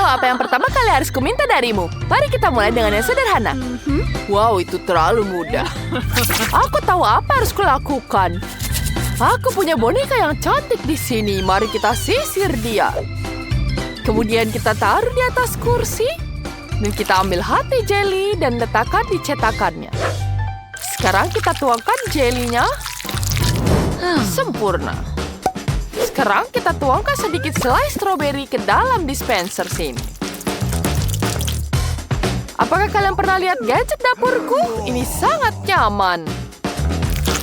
apa yang pertama kali harus kuminta darimu? Mari kita mulai dengan yang sederhana. Wow, itu terlalu mudah. Aku tahu apa harus kulakukan. Aku punya boneka yang cantik di sini. Mari kita sisir dia. Kemudian kita taruh di atas kursi. Dan kita ambil hati jelly dan letakkan di cetakannya. Sekarang kita tuangkan jelinya. Sempurna. Sekarang kita tuangkan sedikit selai stroberi ke dalam dispenser sini. Apakah kalian pernah lihat gadget dapurku? Ini sangat nyaman.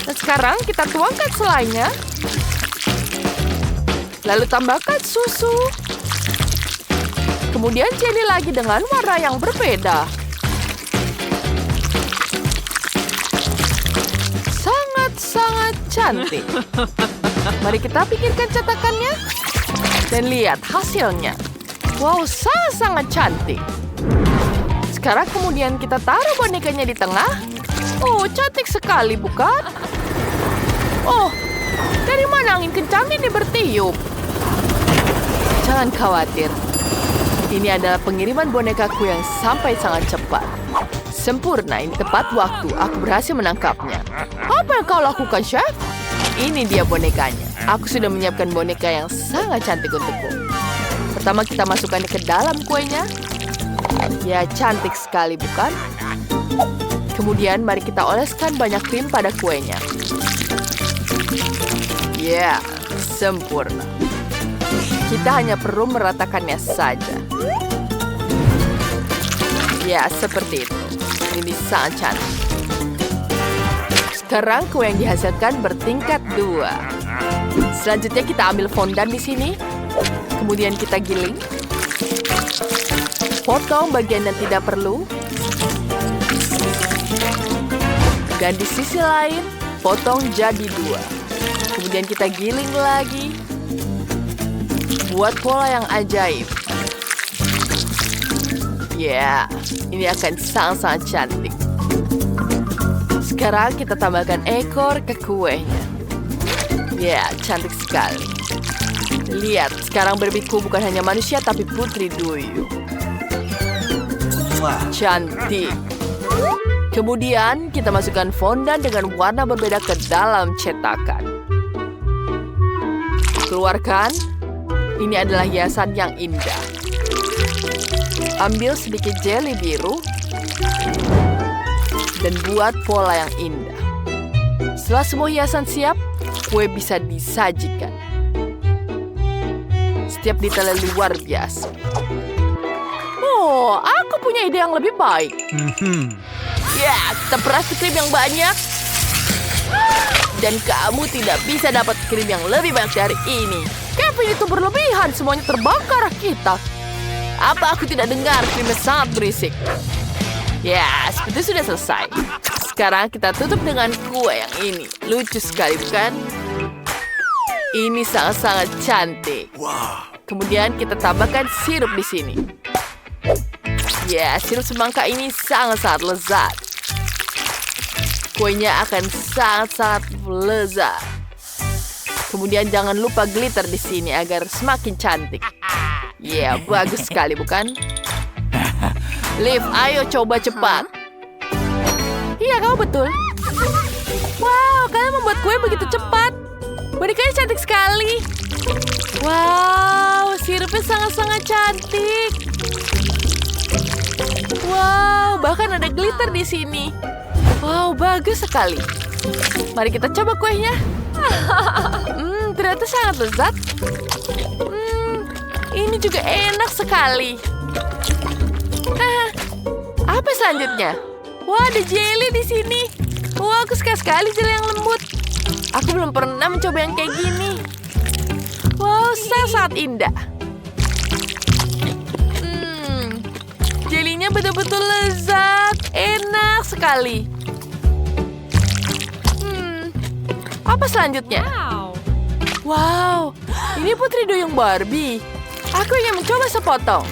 Dan sekarang kita tuangkan selainya. Lalu tambahkan susu. Kemudian jelly lagi dengan warna yang berbeda. Sangat cantik. Mari kita pikirkan cetakannya. Dan lihat hasilnya. Wow, sangat cantik. Sekarang kemudian kita taruh bonekanya di tengah. Oh, cantik sekali, bukan? Oh, dari mana angin kencang ini bertiup? Jangan khawatir. Ini adalah pengiriman bonekaku yang sampai sangat cepat. Sempurna, ini tepat waktu. Aku berhasil menangkapnya. Apa yang kau lakukan, Chef? Ini dia bonekanya. Aku sudah menyiapkan boneka yang sangat cantik untukku. Pertama kita masukkannya ke dalam kuenya. Ya, cantik sekali, bukan? Kemudian mari kita oleskan banyak krim pada kuenya. Ya, sempurna. Kita hanya perlu meratakannya saja. Ya, seperti itu. Ini sangat cantik. Sekarang kue yang dihasilkan bertingkat 2. Selanjutnya kita ambil fondan di sini. Kemudian kita giling. Potong bagian yang tidak perlu. Dan di sisi lain, potong jadi 2. Kemudian kita giling lagi. Buat pola yang ajaib. Ya, ini akan sangat cantik. Sekarang kita tambahkan ekor ke kuenya. Ya, cantik sekali. Lihat, sekarang berbiku bukan hanya manusia tapi putri duyung. Cantik. Kemudian kita masukkan fondan dengan warna berbeda ke dalam cetakan. Keluarkan. Ini adalah hiasan yang indah. Ambil sedikit jelly biru. Dan buat pola yang indah. Setelah semua hiasan siap, kue bisa disajikan. Setiap detailnya luar biasa. Oh, aku punya ide yang lebih baik. Ya, kita peras krim yang banyak. Dan kamu tidak bisa dapat krim yang lebih banyak dari ini. Kevin itu berlebihan, semuanya terbakar kita. Apa aku tidak dengar? Krimnya sangat berisik. Ya, seperti sudah selesai. Sekarang kita tutup dengan kue yang ini. Lucu sekali, bukan? Ini sangat cantik. Kemudian kita tambahkan sirup di sini. Ya, sirup semangka ini sangat lezat. Kuenya akan sangat lezat. Kemudian jangan lupa glitter di sini agar semakin cantik. Ya, bagus sekali, bukan? Liv, ayo coba cepat. Iya, kamu betul. Wow, kalian membuat kue begitu cepat. Bonekanya cantik sekali. Wow, sirupnya sangat cantik. Wow, bahkan ada glitter di sini. Wow, bagus sekali. Mari kita coba kuenya. Ternyata sangat lezat. Ini juga enak sekali. Apa selanjutnya? Wah, ada jelly di sini. Wah, aku suka sekali jelly yang lembut. Aku belum pernah mencoba yang kayak gini. Wow, sangat indah. Jelinya betul-betul lezat. Enak sekali. Apa selanjutnya? Wow, ini putri duyung Barbie. Aku ingin mencoba sepotong.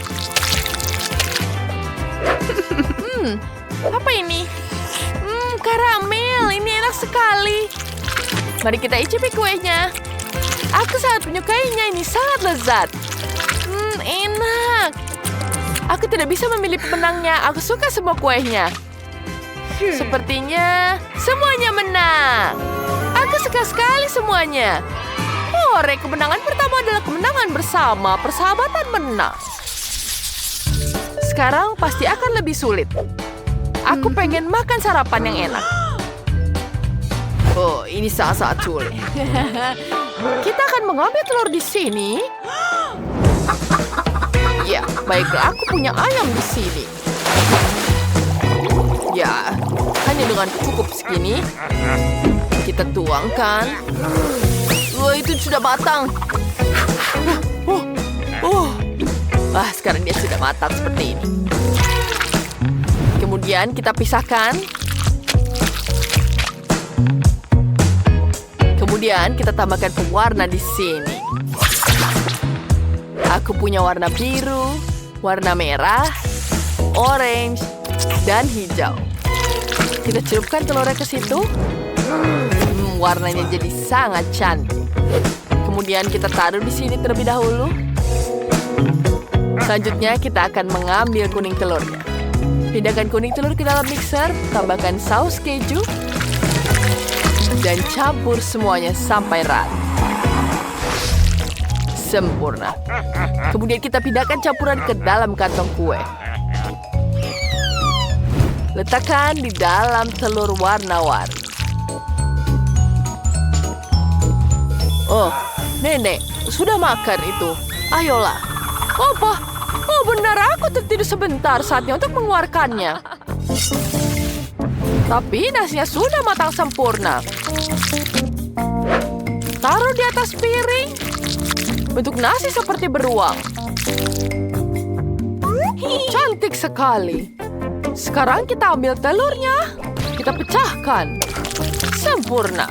Apa ini? Karamel, ini enak sekali. Mari kita icipi kuenya. Aku sangat menyukainya, ini sangat lezat. Enak. tidak bisa memilih pemenangnya. Aku suka semua kuenya. Sepertinya semuanya menang. Aku suka sekali semuanya. Hore, kemenangan pertama adalah kemenangan bersama. Persahabatan menang. Sekarang pasti akan lebih sulit. Aku pengen makan sarapan yang enak. Oh, ini sangat sulit. Kita akan mengambil telur di sini. Ya, baiklah, aku punya ayam di sini. Ya, hanya dengan cukup segini. Kita tuangkan. Wah, itu sudah matang. Sekarang dia sudah matang seperti ini. Kemudian kita pisahkan. Kemudian kita tambahkan pewarna di sini. Aku punya warna biru, warna merah, orange, dan hijau. Kita celupkan telurnya ke situ. Warnanya jadi sangat cantik. Kemudian kita taruh di sini terlebih dahulu. Selanjutnya kita akan mengambil kuning telurnya. Pindahkan kuning telur ke dalam mixer, tambahkan saus keju, dan campur semuanya sampai rata. Sempurna. Kemudian kita pindahkan campuran ke dalam kantong kue. Letakkan di dalam telur warna-warni. Oh, nenek, sudah makan itu. Ayolah. Apa? Oh, benar, aku tertidur sebentar, saatnya untuk mengeluarkannya. Tapi nasinya sudah matang sempurna. Taruh di atas piring. Bentuk nasi seperti beruang. Cantik sekali. Sekarang kita ambil telurnya. Kita pecahkan. Sempurna.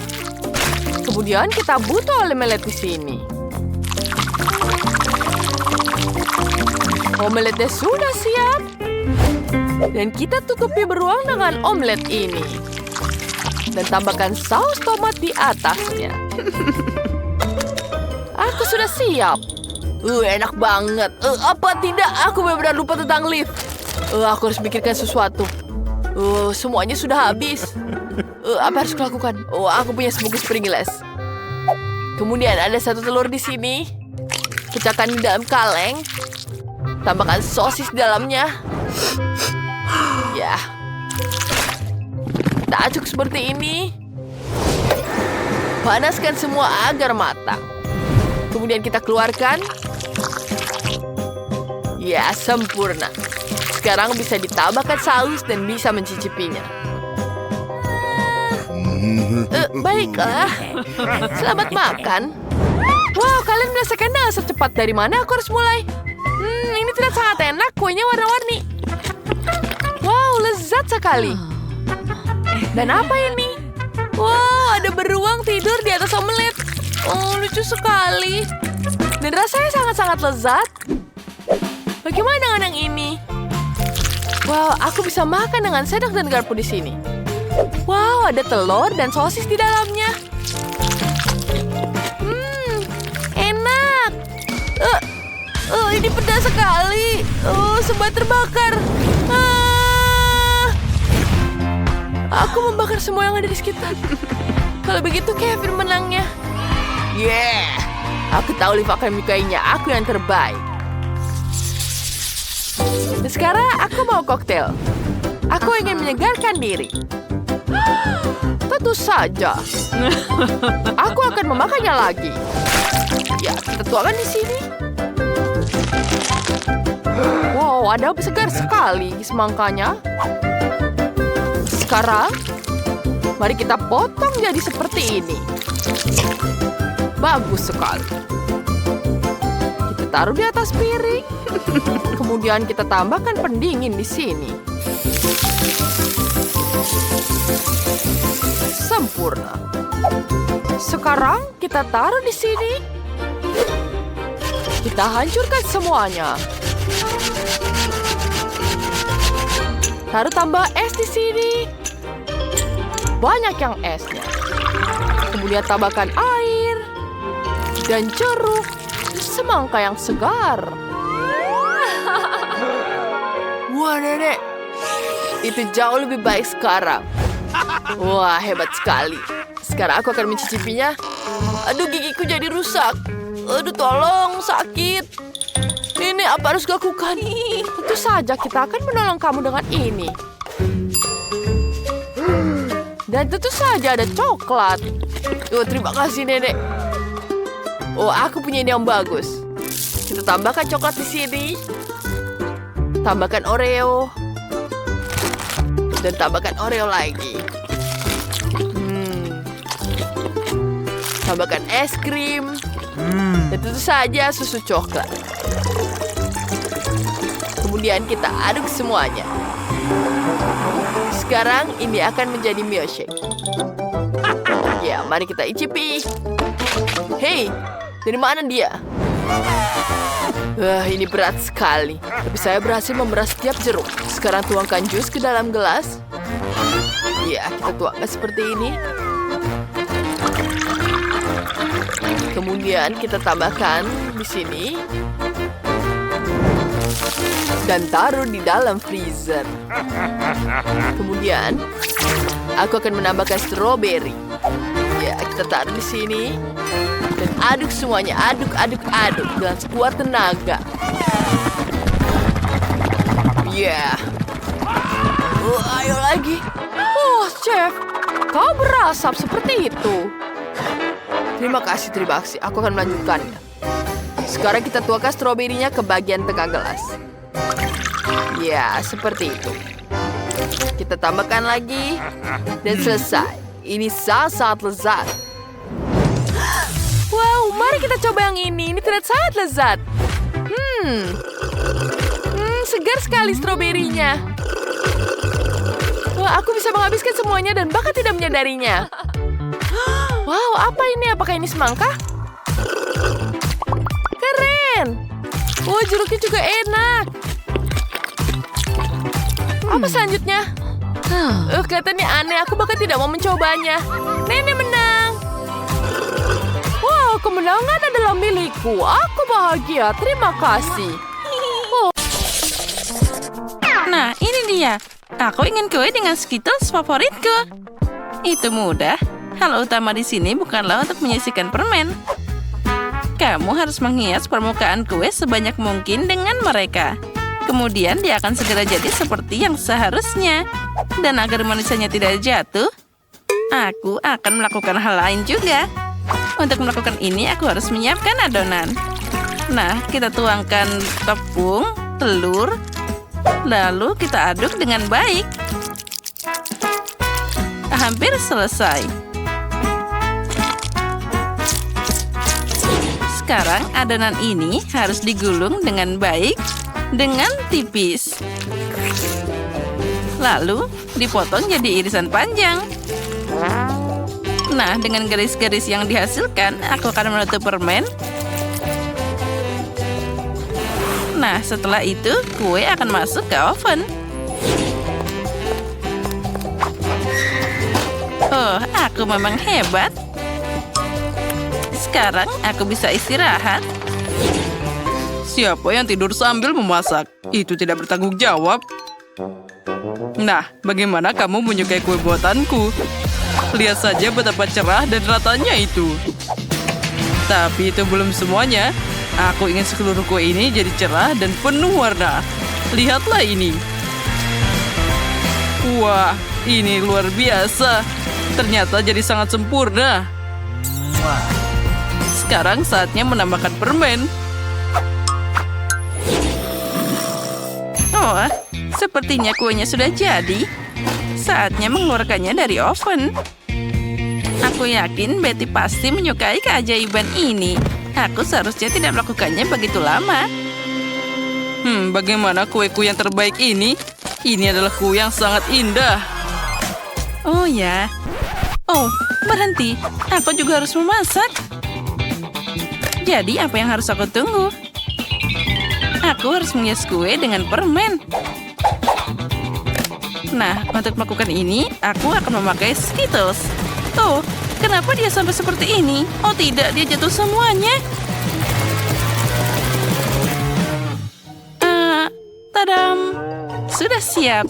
Kemudian kita butuh omelet di sini. Omeletnya sudah siap. Dan kita tutupi beruang dengan omelet ini. Dan tambahkan saus tomat di atasnya. Aku sudah siap. Enak banget. Apa tidak? Aku benar-benar lupa tentang lift. Aku harus pikirkan sesuatu. Semuanya sudah habis. Apa harus kulakukan? Aku punya smoky Pringles. Kemudian ada satu telur di sini. Pecahkan di dalam kaleng. Tambahkan sosis di dalamnya. Ya. Kita aduk seperti ini. Panaskan semua agar matang. Kemudian kita keluarkan. Ya, sempurna. Sekarang bisa ditambahkan saus dan bisa mencicipinya. Baiklah. Selamat makan. Wow, kalian merasakan secepat dari mana aku harus mulai? Ini tidak sangat enak. Kuenya warna-warni. Wow, lezat sekali. Dan apa ini? Wow, ada beruang tidur di atas omelet. Oh, lucu sekali. Dan rasanya sangat-sangat lezat. Bagaimana dengan yang ini? Wow, aku bisa makan dengan sendok dan garpu di sini. Wow, ada telur dan sosis di dalamnya. Enak. Ini pedas sekali. Semua terbakar. Aku membakar semua yang ada di sekitar. Kalau begitu, Kevin menangnya. Yeah, aku tahu Liv akan menyukainya. Aku yang terbaik. Dan sekarang aku mau koktail. Aku ingin menyegarkan diri. Tentu saja. Aku akan memakannya lagi. Ya, kita tuangkan di sini. Wow, ada segar sekali semangkanya. Sekarang, mari kita potong jadi seperti ini. Bagus sekali. Kita taruh di atas piring. Kemudian kita tambahkan pendingin di sini. Sempurna. Sekarang kita taruh di sini. Kita hancurkan semuanya. Taruh tambah es di sini. Banyak yang esnya. Kemudian tambahkan air dan jeruk, semangka yang segar. Itu jauh lebih baik sekarang. Wah, hebat sekali. Sekarang aku akan mencicipinya. Aduh, gigiku jadi rusak. Aduh, tolong, sakit. Ini apa harus lakukan? Tentu saja kita akan menolong kamu dengan ini. Dan tentu saja ada coklat. Oh, terima kasih, Nenek. Oh, aku punya ide yang bagus. Kita tambahkan coklat di sini. Tambahkan Oreo. Dan tambahkan Oreo lagi. Tambahkan es krim. Dan tentu saja susu coklat. Kemudian kita aduk semuanya. Sekarang ini akan menjadi milkshake. Ya, mari kita icipi. Hei, dari mana dia? Wah, ini berat sekali. Tapi saya berhasil memeras setiap jeruk. Sekarang tuangkan jus ke dalam gelas. Ya, kita tuangkan seperti ini. Kemudian kita tambahkan di sini. Dan taruh di dalam freezer. Kemudian, aku akan menambahkan stroberi. Ya, kita taruh di sini. Dan aduk semuanya, aduk dengan sekuat tenaga. Ya. Ayo lagi. Oh, chef, kau berasap seperti itu. Terima kasih. Aku akan melanjutkannya. Sekarang kita tuangkan stroberinya ke bagian tengah gelas. Ya, seperti itu. Kita tambahkan lagi. Dan selesai. Ini sangat lezat. Wow, mari kita coba yang ini. Ini terlihat sangat lezat. Segar sekali stroberinya. Wah, aku bisa menghabiskan semuanya dan bahkan tidak menyadarinya. Wow, apa ini? Apakah ini semangka? Keren. Wah, jeruknya juga enak. Apa selanjutnya? Kelihatannya aneh. Aku bahkan tidak mau mencobanya. Nenek menang. Wow, kemenangan adalah milikku. Aku bahagia. Terima kasih. Nah, ini dia. Aku ingin kue dengan Skittles favoritku. Itu mudah. Hal utama di sini bukanlah untuk menyisihkan permen. Kamu harus menghias permukaan kue sebanyak mungkin dengan mereka. Kemudian dia akan segera jadi seperti yang seharusnya. Dan agar manisnya tidak jatuh, aku akan melakukan hal lain juga. Untuk melakukan ini, aku harus menyiapkan adonan. Nah, kita tuangkan tepung, telur, lalu kita aduk dengan baik. Hampir selesai. Sekarang adonan ini harus digulung dengan baik, dengan tipis. Lalu dipotong jadi irisan panjang. Nah, dengan garis-garis yang dihasilkan, aku akan menutup permen. Nah, setelah itu, kue akan masuk ke oven. Oh, aku memang hebat. Sekarang aku bisa istirahat. Siapa yang tidur sambil memasak? Itu tidak bertanggung jawab. Nah, bagaimana kamu menyukai kue buatanku? Lihat saja betapa cerah dan ratanya itu. Tapi itu belum semuanya. Aku ingin seluruh kue ini jadi cerah dan penuh warna. Lihatlah ini. Wah, ini luar biasa. Ternyata jadi sangat sempurna. Sekarang saatnya menambahkan permen. Oh, sepertinya kuenya sudah jadi. Saatnya mengeluarkannya dari oven. Aku yakin Betty pasti menyukai keajaiban ini. Aku seharusnya tidak melakukannya begitu lama. Bagaimana kueku yang terbaik ini? Ini adalah kue yang sangat indah. Oh ya. Oh, berhenti. Aku juga harus memasak. Jadi apa yang harus aku tunggu? Aku harus menghias kue dengan permen. Nah, untuk melakukan ini, aku akan memakai Skittles. Oh, kenapa dia sampai seperti ini? Oh tidak, dia jatuh semuanya. Tadam! Sudah siap.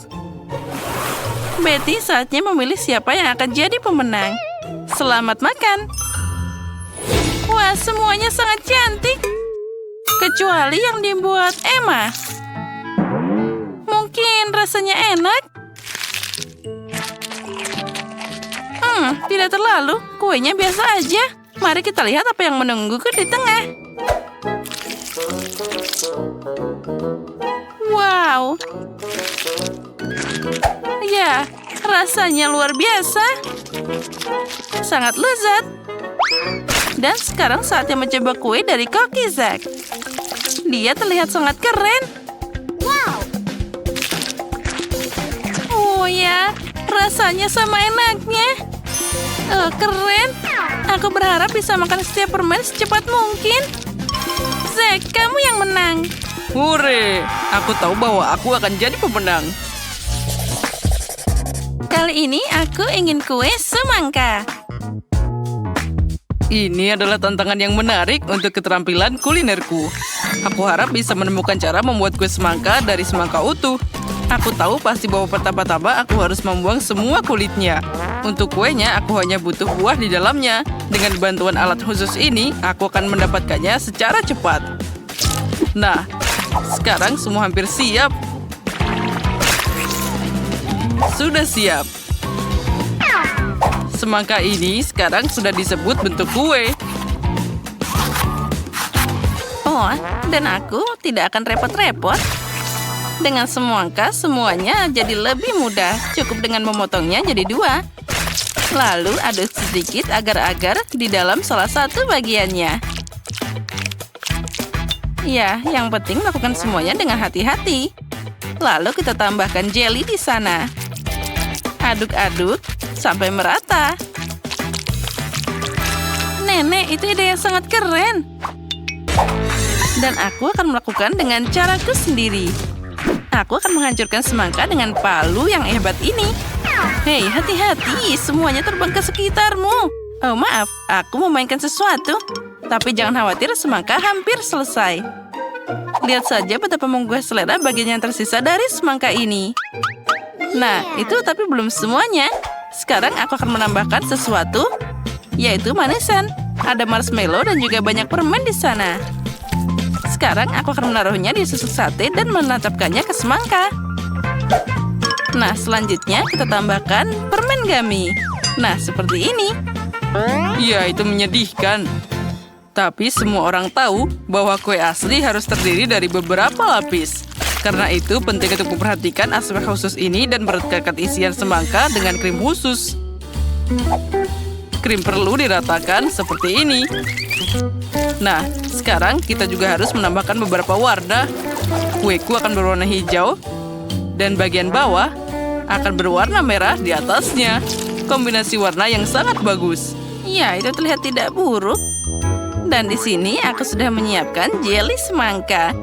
Betty, saatnya memilih siapa yang akan jadi pemenang. Selamat makan. Wah, semuanya sangat cantik. Kecuali yang dibuat Emma. Mungkin rasanya enak. Tidak terlalu. Kuenya biasa aja. Mari kita lihat apa yang menungguku di tengah. Wow. Ya, rasanya luar biasa. Sangat lezat. Dan sekarang saatnya mencoba kue dari Cookie Zack. Dia terlihat sangat keren. Oh ya, rasanya sama enaknya. Keren. Aku berharap bisa makan setiap permen secepat mungkin. Zack, kamu yang menang. Hore! Aku tahu bahwa aku akan jadi pemenang. Kali ini aku ingin kue semangka. Ini adalah tantangan yang menarik untuk keterampilan kulinerku. Aku harap bisa menemukan cara membuat kue semangka dari semangka utuh. Aku tahu pasti bahwa pertama-tama aku harus membuang semua kulitnya. Untuk kuenya, aku hanya butuh buah di dalamnya. Dengan bantuan alat khusus ini, aku akan mendapatkannya secara cepat. Nah, sekarang semua hampir siap. Sudah siap. Semangka ini sekarang sudah disebut bentuk kue. Oh, dan aku tidak akan repot-repot. Dengan semangka, semuanya jadi lebih mudah. Cukup dengan memotongnya jadi 2. Lalu aduk sedikit agar-agar di dalam salah satu bagiannya. Ya, yang penting lakukan semuanya dengan hati-hati. Lalu kita tambahkan jelly di sana. Aduk-aduk sampai merata. Nenek, itu ide yang sangat keren. Dan aku akan melakukan dengan caraku sendiri. Aku akan menghancurkan semangka dengan palu yang hebat ini. Hei, hati-hati, semuanya terbang ke sekitarmu. Oh, maaf, aku memainkan sesuatu. Tapi jangan khawatir, semangka hampir selesai. Lihat saja betapa menggugah selera bagian yang tersisa dari semangka ini. Nah, itu tapi belum semuanya. Sekarang aku akan menambahkan sesuatu, yaitu manisan. Ada marshmallow dan juga banyak permen di sana. Sekarang aku akan menaruhnya di susu sate dan menancapkannya ke semangka. Nah, selanjutnya kita tambahkan permen gummy. Nah, seperti ini. Ya, itu menyedihkan. Tapi semua orang tahu bahwa kue asli harus terdiri dari beberapa lapis. Karena itu penting untuk memperhatikan aspek khusus ini dan merekatkan isian semangka dengan krim khusus. Krim perlu diratakan seperti ini. Nah, sekarang kita juga harus menambahkan beberapa warna. Kueku akan berwarna hijau dan bagian bawah akan berwarna merah di atasnya. Kombinasi warna yang sangat bagus. Ya, itu terlihat tidak buruk. Dan di sini aku sudah menyiapkan jelly semangka.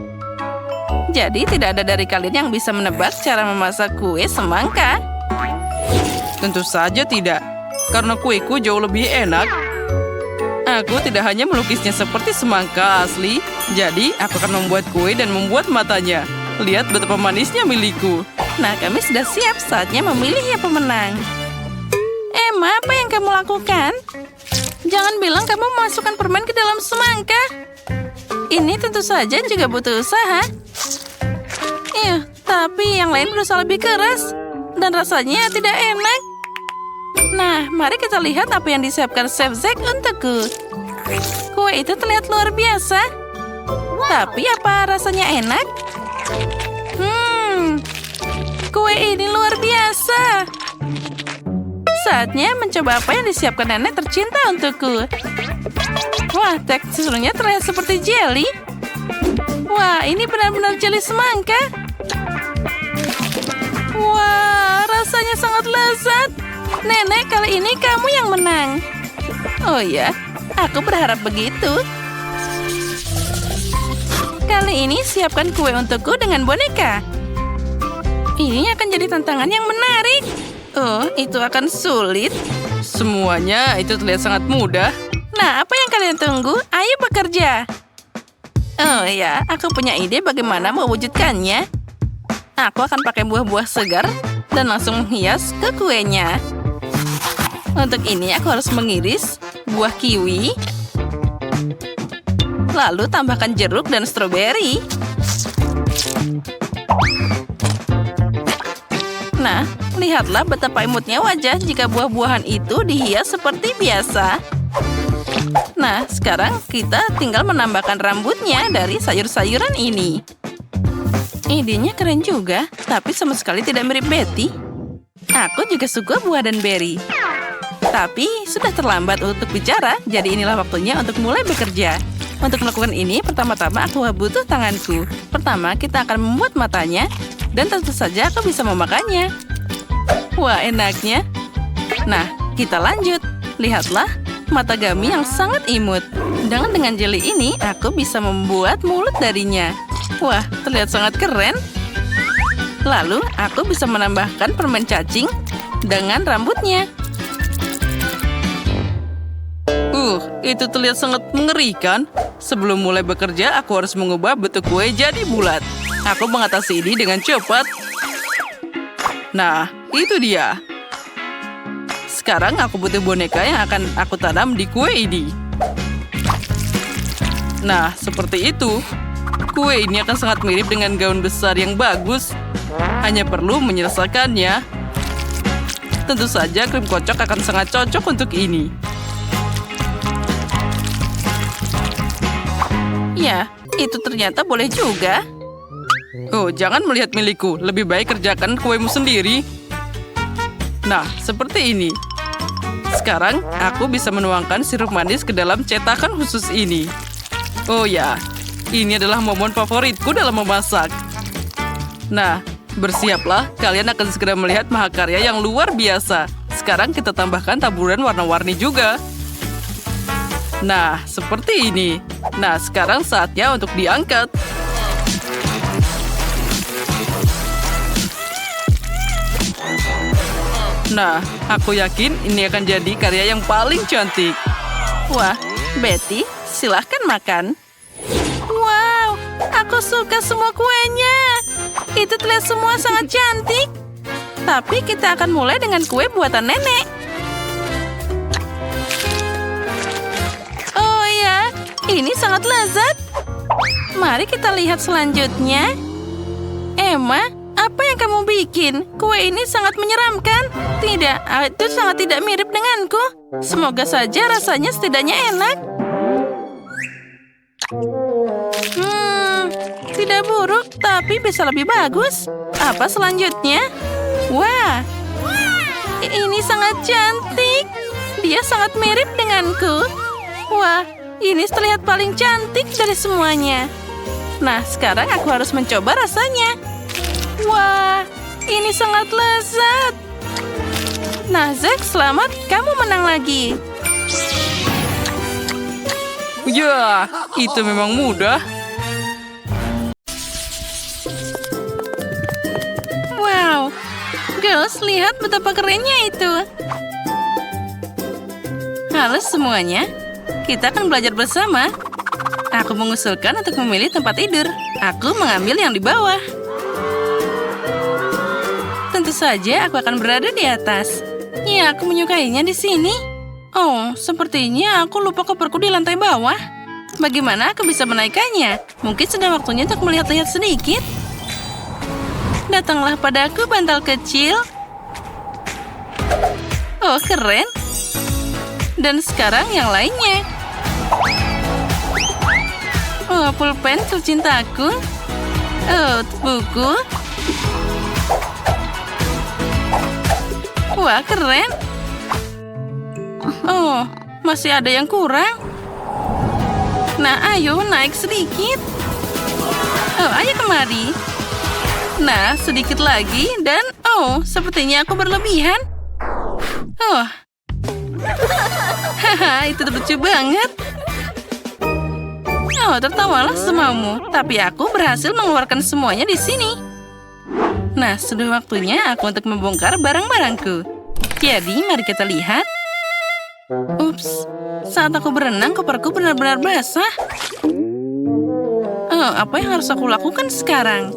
Jadi tidak ada dari kalian yang bisa menebak cara memasak kue semangka. Tentu saja tidak, karena kueku jauh lebih enak. Aku tidak hanya melukisnya seperti semangka asli, jadi aku akan membuat kue dan membuat matanya. Lihat betapa manisnya milikku. Nah, kami sudah siap, saatnya memilih yang pemenang. Emma, apa yang kamu lakukan? Jangan bilang kamu memasukkan permen ke dalam semangka. Ini tentu saja juga butuh usaha. Tapi yang lain berusaha lebih keras. Dan rasanya tidak enak. Nah, mari kita lihat apa yang disiapkan Chef Zack untukku. Kue itu terlihat luar biasa. Tapi apa rasanya enak? Kue ini luar biasa. Saatnya mencoba apa yang disiapkan nenek tercinta untukku. Wah, teksturnya terlihat seperti jelly. Wah, ini benar-benar jelly semangka. Wah, rasanya sangat lezat. Nenek, kali ini kamu yang menang. Oh ya, aku berharap begitu. Kali ini siapkan kue untukku dengan boneka. Ini akan jadi tantangan yang menarik. Oh, itu akan sulit. Semuanya itu terlihat sangat mudah. Nah, apa yang kalian tunggu? Ayo bekerja. Oh ya, aku punya ide bagaimana mewujudkannya. aku akan pakai buah-buah segar dan langsung menghias ke kuenya. Untuk ini aku harus mengiris buah kiwi, lalu tambahkan jeruk dan stroberi. Nah, lihatlah betapa imutnya wajah jika buah-buahan itu dihias seperti biasa. Nah, sekarang kita tinggal menambahkan rambutnya dari sayur-sayuran ini. Idenya keren juga, tapi sama sekali tidak mirip Betty. Aku juga suka buah dan beri. Tapi sudah terlambat untuk bicara, jadi inilah waktunya untuk mulai bekerja. Untuk melakukan ini, pertama-tama aku butuh tanganku. Pertama, kita akan membuat matanya, dan tentu saja aku bisa memakannya. Wah, enaknya. Nah, kita lanjut. Lihatlah, mata Gummy yang sangat imut. Dengan jeli ini, aku bisa membuat mulut darinya. Wah, terlihat sangat keren. Lalu, aku bisa menambahkan permen cacing dengan rambutnya. Itu terlihat sangat mengerikan. Sebelum mulai bekerja, aku harus mengubah bentuk kue jadi bulat. Aku mengatasi ini dengan cepat. Nah, itu dia. Sekarang aku butuh boneka yang akan aku tanam di kue ini. Nah, seperti itu. Kue ini akan sangat mirip dengan gaun besar yang bagus. Hanya perlu menyelesaikannya. Tentu saja krim kocok akan sangat cocok untuk ini. Ya, itu ternyata boleh juga. Oh, jangan melihat milikku. Lebih baik kerjakan kuemu sendiri. Nah, seperti ini. Sekarang, aku bisa menuangkan sirup manis ke dalam cetakan khusus ini. Oh ya, ini adalah momen favoritku dalam memasak. Nah, bersiaplah. Kalian akan segera melihat mahakarya yang luar biasa. Sekarang kita tambahkan taburan warna-warni juga. Nah, seperti ini. Nah, sekarang saatnya untuk diangkat. Nah, aku yakin ini akan jadi karya yang paling cantik. Wah, Betty, silahkan makan. Wow, aku suka semua kuenya. Itu terlihat semua sangat cantik. Tapi kita akan mulai dengan kue buatan nenek. Oh ya, ini sangat lezat. Mari kita lihat selanjutnya. Emma, apa yang kamu bikin? Kue ini sangat menyeramkan. Tidak, itu sangat tidak mirip denganku. Semoga saja rasanya setidaknya enak. Tidak buruk, tapi bisa lebih bagus. Apa selanjutnya? Wah, ini sangat cantik. Dia sangat mirip denganku. Wah, ini terlihat paling cantik dari semuanya. Nah, sekarang aku harus mencoba rasanya. Wah, ini sangat lezat. Nah, Zack, selamat. Kamu menang lagi. Ya, itu memang mudah. Wow, girls, lihat betapa kerennya itu. Halo semuanya, kita akan belajar bersama. Aku mengusulkan untuk memilih tempat tidur. Aku mengambil yang di bawah. Tentu saja aku akan berada di atas. Ya, aku menyukainya di sini. Oh, sepertinya aku lupa koperku di lantai bawah. Bagaimana aku bisa menaikkannya? Mungkin sudah waktunya untuk melihat-lihat sedikit. Datanglah padaku, bantal kecil. Oh, keren. Dan sekarang yang lainnya. Oh, pulpen tercintaku. Oh, buku. Wah, keren. Oh, masih ada yang kurang. Nah, ayo naik sedikit. Oh, ayo kemari. Nah, sedikit lagi dan oh, sepertinya aku berlebihan. Oh. Haha, itu lucu banget. Oh, tertawalah semaumu. Tapi aku berhasil mengeluarkan semuanya di sini. Nah, sudah waktunya aku untuk membongkar barang-barangku. Jadi, mari kita lihat. Ups, saat aku berenang, koperku benar-benar basah. Oh, apa yang harus aku lakukan sekarang?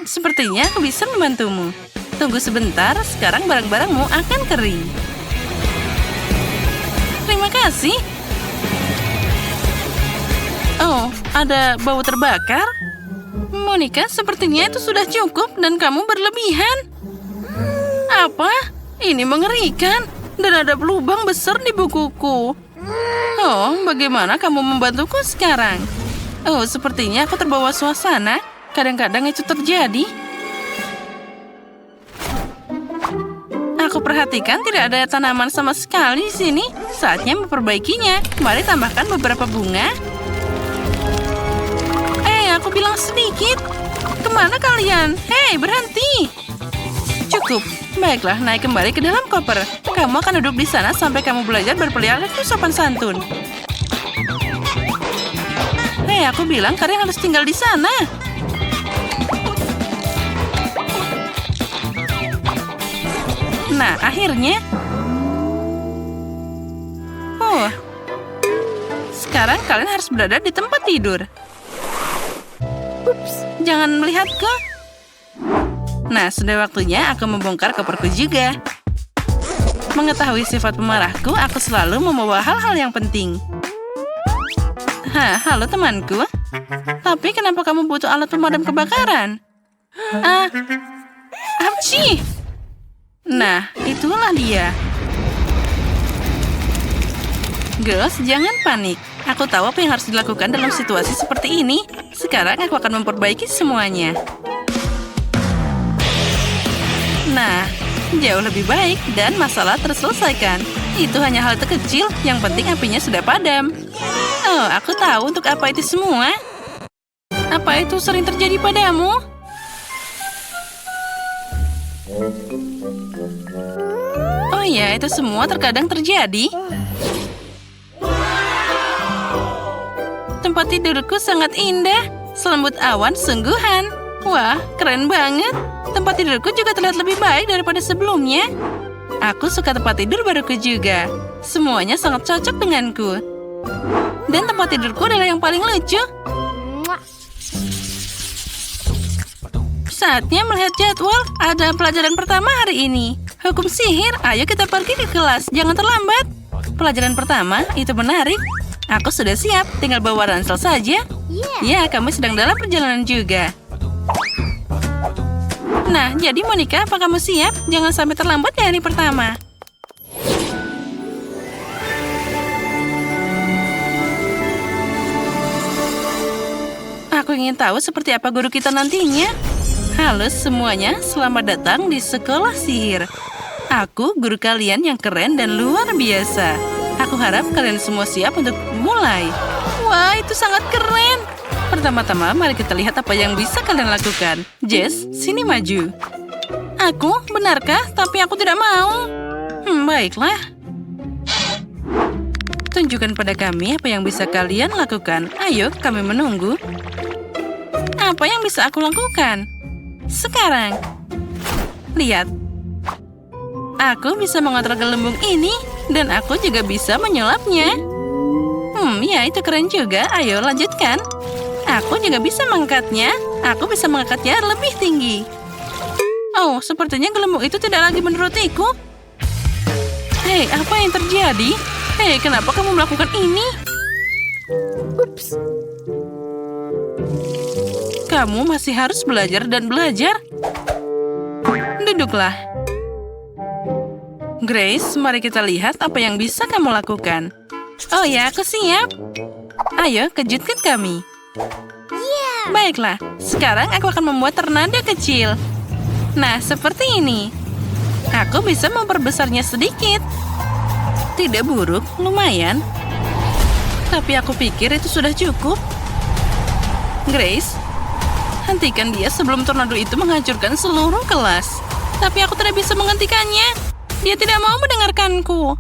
Sepertinya aku bisa membantumu. Tunggu sebentar, sekarang barang-barangmu akan kering. Terima kasih. Oh, ada bau terbakar? Monica, sepertinya itu sudah cukup dan kamu berlebihan. Apa? Ini mengerikan. Dan ada lubang besar di bukuku. Oh, bagaimana kamu membantuku sekarang? Oh, sepertinya aku terbawa suasana. Kadang-kadang itu terjadi. Aku perhatikan tidak ada tanaman sama sekali di sini. Saatnya memperbaikinya. Mari tambahkan beberapa bunga. Aku bilang sedikit. Kemana kalian? Hei, berhenti. Cukup. Baiklah, naik kembali ke dalam koper. Kamu akan duduk di sana sampai kamu belajar berperilaku sopan santun. Hei, aku bilang kalian harus tinggal di sana. Nah, akhirnya. Oh. Sekarang kalian harus berada di tempat tidur. Ups, jangan melihatku. Nah, sudah waktunya aku membongkar koperku juga. Mengetahui sifat pemarahku, aku selalu membawa hal-hal yang penting. Halo temanku. Tapi kenapa kamu butuh alat pemadam kebakaran? Apci! Nah, itulah dia. Girls, jangan panik. Aku tahu apa yang harus dilakukan dalam situasi seperti ini. Sekarang aku akan memperbaiki semuanya. Nah, jauh lebih baik dan masalah terselesaikan. Itu hanya hal terkecil, yang penting apinya sudah padam. Oh, aku tahu untuk apa itu semua. Apa itu sering terjadi padamu? Oh ya, itu semua terkadang terjadi. Tempat tidurku sangat indah. Selembut awan sungguhan. Wah, keren banget. Tempat tidurku juga terlihat lebih baik daripada sebelumnya. Aku suka tempat tidur baruku juga. Semuanya sangat cocok denganku. Dan tempat tidurku adalah yang paling lucu. Saatnya melihat jadwal. Ada pelajaran pertama hari ini. Hukum sihir. Ayo kita pergi ke kelas. Jangan terlambat. Pelajaran pertama itu menarik. Aku sudah siap, tinggal bawa ransel saja. Ya, kamu sedang dalam perjalanan juga. Nah, jadi Monica, apa kamu siap? Jangan sampai terlambat di hari pertama. Aku ingin tahu seperti apa guru kita nantinya. Halo semuanya, selamat datang di sekolah sihir. Aku guru kalian yang keren dan luar biasa. Aku harap kalian semua siap untuk mulai. Wah, itu sangat keren. Pertama-tama, mari kita lihat apa yang bisa kalian lakukan. Jess, sini maju. Aku? Benarkah? Tapi aku tidak mau. Baiklah. Tunjukkan pada kami apa yang bisa kalian lakukan. Ayo, kami menunggu. Apa yang bisa aku lakukan? Sekarang. Lihat. Aku bisa mengontrol gelembung ini. Dan aku juga bisa menyulapnya. Ya itu keren juga. Ayo lanjutkan. Aku juga bisa mengangkatnya. Aku bisa mengangkatnya lebih tinggi. Oh, sepertinya gelembung itu tidak lagi menurutiku. Hei, apa yang terjadi? Hei, kenapa kamu melakukan ini? Ups. Kamu masih harus belajar dan belajar. Duduklah. Grace, mari kita lihat apa yang bisa kamu lakukan. Oh ya, aku siap. Ayo, kejutkan kami. Baiklah, sekarang aku akan membuat tornado kecil. Nah, seperti ini. Aku bisa memperbesarnya sedikit. Tidak buruk, lumayan. Tapi aku pikir itu sudah cukup. Grace, hentikan dia sebelum tornado itu menghancurkan seluruh kelas. Tapi aku tidak bisa menghentikannya. Dia tidak mau mendengarkanku.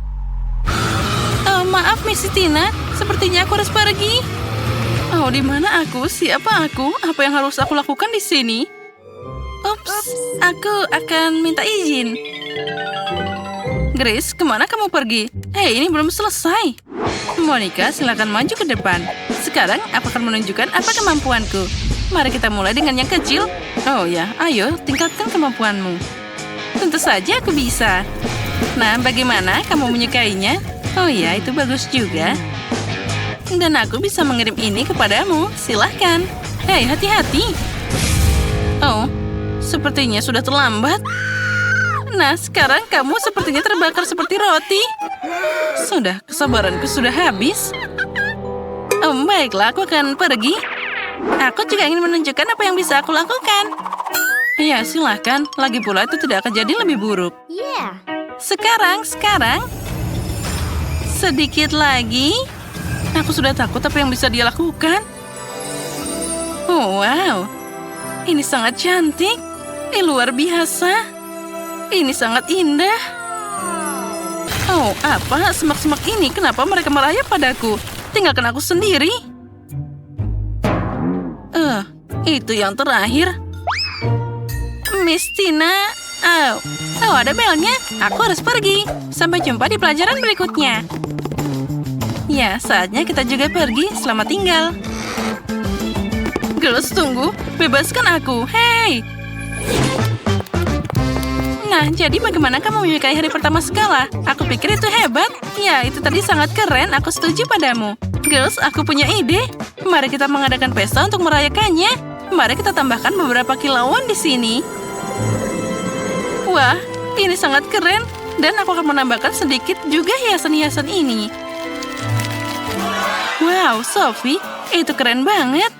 Oh, maaf, Miss Tina. Sepertinya aku harus pergi. Oh, di mana aku? Siapa aku? Apa yang harus aku lakukan di sini? Ups, aku akan minta izin. Grace, kemana kamu pergi? Hei, ini belum selesai. Monica, silakan maju ke depan. Sekarang aku akan menunjukkan apa kemampuanku. Mari kita mulai dengan yang kecil. Oh ya, ayo tingkatkan kemampuanmu. Tentu saja aku bisa. Nah, bagaimana kamu menyukainya? Oh ya, itu bagus juga. Dan aku bisa mengirim ini kepadamu. Silahkan. Hei, hati-hati. Oh, sepertinya sudah terlambat. Nah, sekarang kamu sepertinya terbakar seperti roti. Sudah, kesabaranku sudah habis. Oh, baiklah, aku akan pergi. Aku juga ingin menunjukkan apa yang bisa aku lakukan. Ya, silahkan. Lagi pula itu tidak akan jadi lebih buruk. Sekarang. Sedikit lagi. Aku sudah takut apa yang bisa dia lakukan. Oh, wow. Ini sangat cantik. Ini luar biasa. Ini sangat indah. Oh, apa? Semak-semak ini, kenapa mereka merayap padaku? Tinggalkan aku sendiri. Itu yang terakhir. Miss Tina. Oh, ada belnya. Aku harus pergi. Sampai jumpa di pelajaran berikutnya. Ya, saatnya kita juga pergi. Selamat tinggal. Girls, tunggu. Bebaskan aku. Hei! Nah, jadi bagaimana kamu menyukai hari pertama sekolah? Aku pikir itu hebat. Ya, itu tadi sangat keren. Aku setuju padamu. Girls, aku punya ide. Mari kita mengadakan pesta untuk merayakannya. Mari kita tambahkan beberapa kilauan di sini. Wah, ini sangat keren. Dan aku akan menambahkan sedikit juga hiasan-hiasan ini. Wow, Sophie, itu keren banget.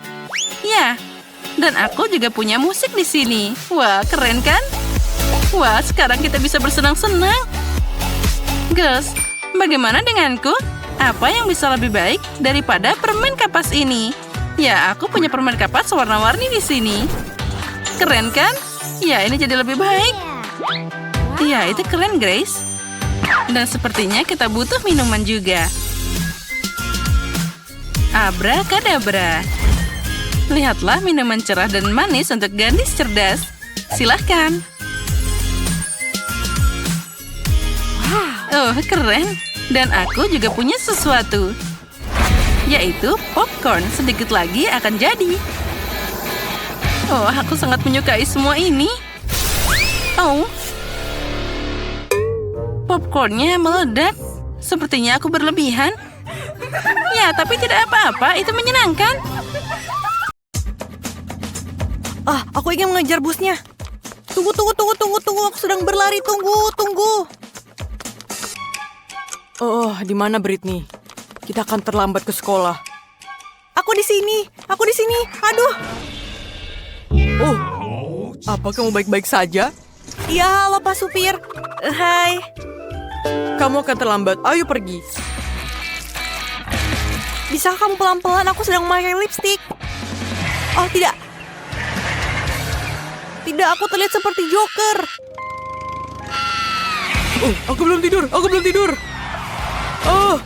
Ya, dan aku juga punya musik di sini. Wah, keren kan? Wah, sekarang kita bisa bersenang-senang. Girls, bagaimana denganku? Apa yang bisa lebih baik daripada permen kapas ini? Ya, aku punya permen kapas warna-warni di sini. Keren kan? Ya, ini jadi lebih baik. Ya, itu keren, Grace. Dan sepertinya kita butuh minuman juga. Abrakadabra. Lihatlah minuman cerah dan manis untuk gadis cerdas. Silahkan. Oh, keren. Dan aku juga punya sesuatu. Yaitu popcorn. Sedikit lagi akan jadi. Oh, aku sangat menyukai semua ini. Oh. Popcornnya meledak. Sepertinya aku berlebihan. Ya, tapi tidak apa-apa. Itu menyenangkan. Aku ingin mengejar busnya. Tunggu. Aku sedang berlari. Tunggu. Oh, di mana Britney? Kita akan terlambat ke sekolah. Aku di sini. Aduh. Oh, apa kamu baik-baik saja? Ya, halo Pak Supir. Hai. Kamu akan terlambat. Ayo pergi. Bisa kamu pelan-pelan? Aku sedang memakai lipstik. Oh, tidak. Tidak, aku terlihat seperti Joker. Oh, aku belum tidur. Oh.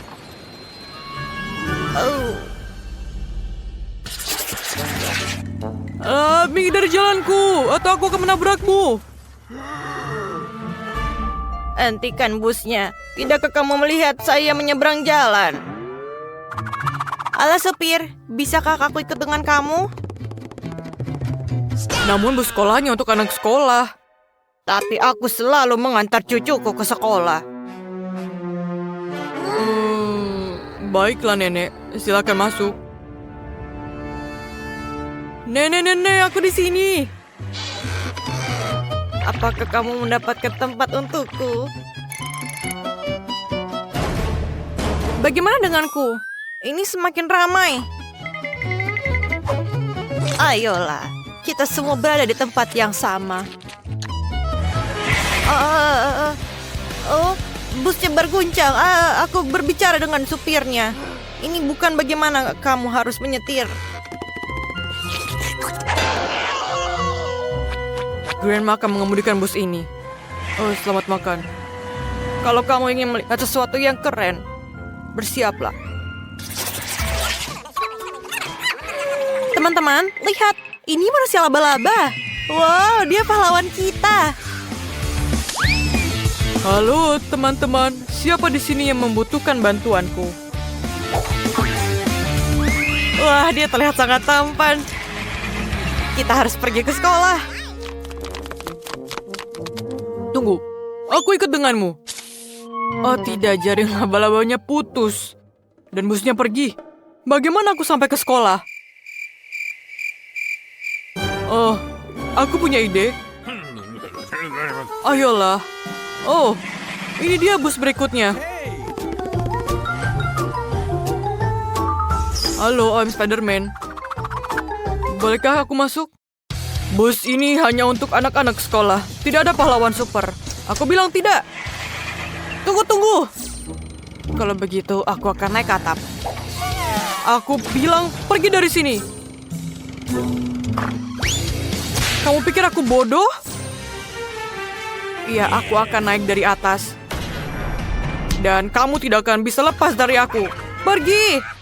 Minggir dari jalanku, atau aku akan menabrakmu. Hentikan busnya. Tidakkah kamu melihat saya menyeberang jalan? Alah, supir, bisakah aku ikut dengan kamu? Namun bus sekolahnya untuk anak sekolah. Tapi aku selalu mengantar cucuku ke sekolah. Baiklah, Nenek. Silakan masuk. Nenek, aku di sini. Apakah kamu mendapatkan tempat untukku? Bagaimana denganku? Ini semakin ramai. Ayolah, kita semua berada di tempat yang sama. Busnya berguncang. Aku berbicara dengan supirnya. Ini bukan bagaimana kamu harus menyetir. Grandma akan mengemudikan bus ini. Oh, selamat makan. Kalau kamu ingin melihat sesuatu yang keren, bersiaplah. Teman-teman, lihat. Ini manusia laba-laba. Wow, dia pahlawan kita. Halo, teman-teman. Siapa di sini yang membutuhkan bantuanku? Wah, dia terlihat sangat tampan. Kita harus pergi ke sekolah. Tunggu, aku ikut denganmu. Oh tidak, jaring laba-labanya putus. Dan busnya pergi. Bagaimana aku sampai ke sekolah? Oh, aku punya ide. Ayolah. Oh, ini dia bus berikutnya. Halo, I'm Spider-Man. Bolehkah aku masuk? Bus ini hanya untuk anak-anak sekolah. Tidak ada pahlawan super. Aku bilang tidak. Tunggu. Kalau begitu, aku akan naik ke atap. Aku bilang pergi dari sini. Kamu pikir aku bodoh? Iya, aku akan naik dari atas. Dan kamu tidak akan bisa lepas dari aku. Pergi!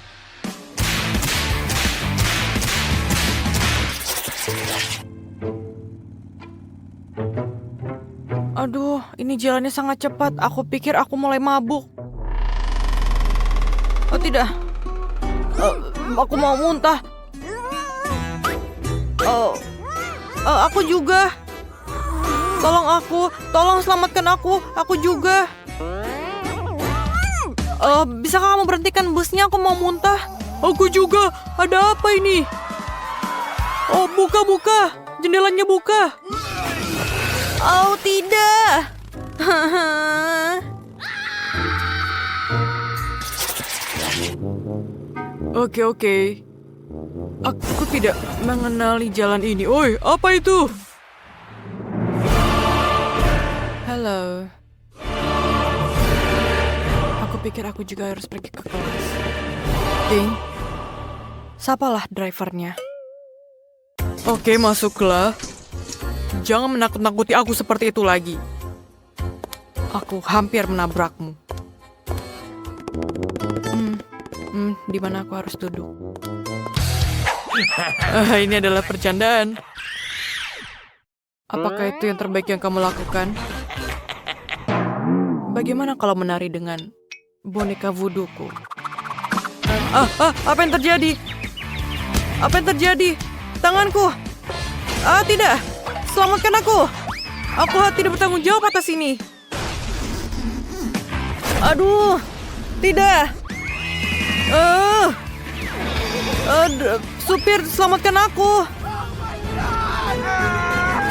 Aduh, ini jalannya sangat cepat. Aku pikir aku mulai mabuk. Oh tidak. Aku mau muntah. Aku juga. Tolong selamatkan aku juga. Bisakah kamu berhentikan busnya? Aku mau muntah. Aku juga. Ada apa ini? Oh, buka. Jendelanya buka. Oh, tidak. Oke. Aku tidak mengenali jalan ini. Oi, apa itu? Halo. Aku pikir aku juga harus pergi ke kelas. Ding, sapalah drivernya. Oke, masuklah. Jangan menakut-nakuti aku seperti itu lagi. Aku hampir menabrakmu. Di mana aku harus duduk? Ini adalah percandaan. Apakah itu yang terbaik yang kamu lakukan? Bagaimana kalau menari dengan boneka voodoo-ku? Apa yang terjadi? Apa yang terjadi? Tanganku! Tidak! Selamatkan aku! Aku tidak bertanggung jawab atas ini. Aduh! Tidak! Supir, selamatkan aku!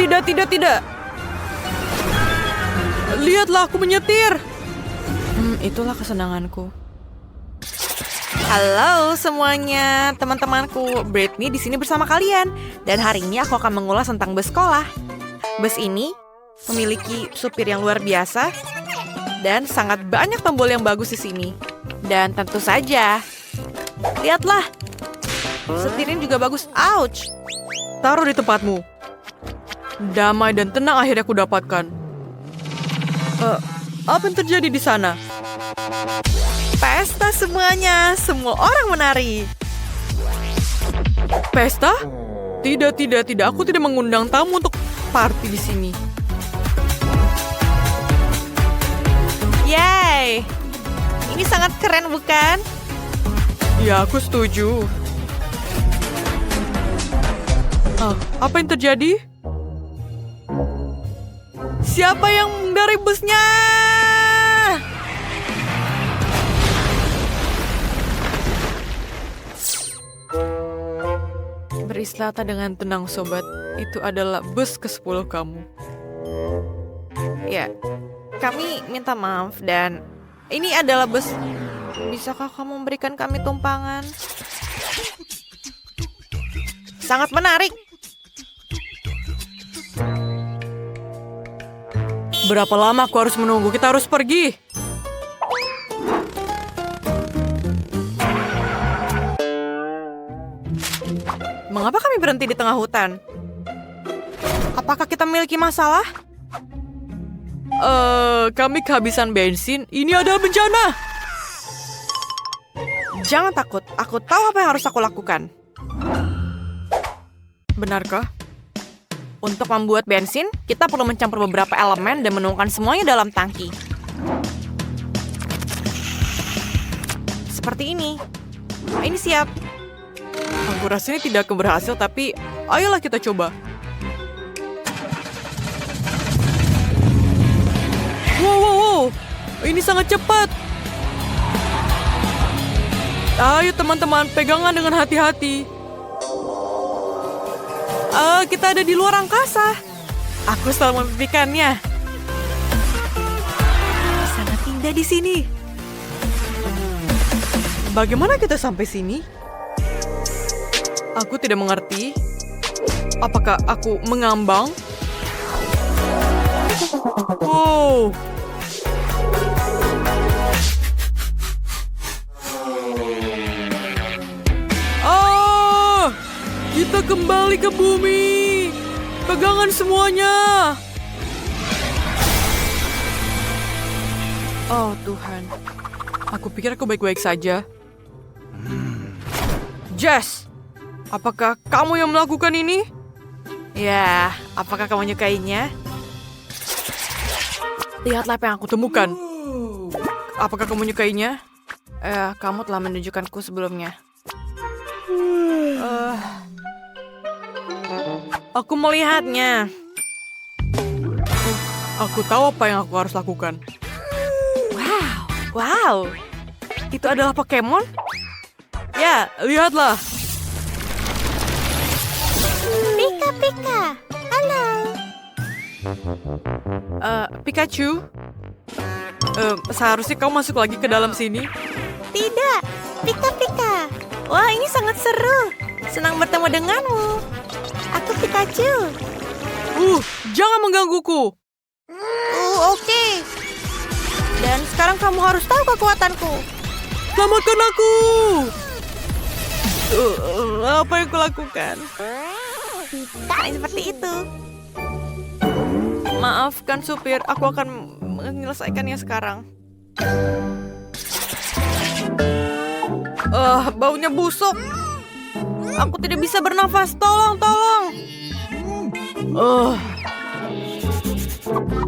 Tidak! Lihatlah, aku menyetir. Itulah kesenanganku. Halo semuanya, teman-temanku. Britney di sini bersama kalian. Dan hari ini aku akan mengulas tentang bus sekolah. Bus ini memiliki supir yang luar biasa dan sangat banyak tombol yang bagus di sini. Dan tentu saja, lihatlah, setirnya juga bagus. Ouch! Taruh di tempatmu. Damai dan tenang akhirnya aku dapatkan. Apa yang terjadi di sana? Pesta semuanya, semua orang menari. Pesta? Tidak. Aku tidak mengundang tamu untuk party di sini. Yay! Ini sangat keren, bukan? Ya, aku setuju. Apa yang terjadi? Siapa yang mengendarai busnya? Beristirahat dengan tenang, sobat. Itu adalah bus ke-10 kamu. Ya, kami minta maaf dan ini adalah bus. Bisakah kamu memberikan kami tumpangan? Sangat menarik. Berapa lama aku harus menunggu? Kita harus pergi. Mengapa kami berhenti di tengah hutan? Apakah kita memiliki masalah? Kami kehabisan bensin. Ini ada bencana. Jangan takut, aku tahu apa yang harus aku lakukan. Benarkah? Untuk membuat bensin, kita perlu mencampur beberapa elemen dan menuangkan semuanya dalam tangki. Seperti ini. Ini siap. Aku rasa ini tidak akan berhasil, tapi ayolah kita coba. Wow. Ini sangat cepat. Ayo teman-teman, pegangan dengan hati-hati. Kita ada di luar angkasa. Aku selalu memimpikannya. Sangat indah di sini. Bagaimana kita sampai sini? Aku tidak mengerti. Apakah aku mengambang? Wow. Kita kembali ke bumi. Pegangan semuanya. Oh Tuhan. Aku pikir aku baik-baik saja. Jess, apakah kamu yang melakukan ini? Ya, apakah kamu menyukainya? Lihatlah apa yang aku temukan. Apakah kamu menyukainya? Kamu telah menunjukkanku sebelumnya. Aku melihatnya. Aku tahu apa yang aku harus lakukan. Wow. Itu adalah Pokemon? Ya, lihatlah. Pika. Halo. Pikachu? Seharusnya kamu masuk lagi ke dalam sini. Tidak. Pika. Wah, ini sangat seru. Senang bertemu denganmu. Aku Pikachu. Jangan menggangguku. Oke. Dan sekarang kamu harus tahu kekuatanku. Selamatkan aku. Apa yang kulakukan? Tak seperti itu. Maafkan supir, aku akan menyelesaikannya sekarang. Baunya busuk. Aku tidak bisa bernafas. Tolong.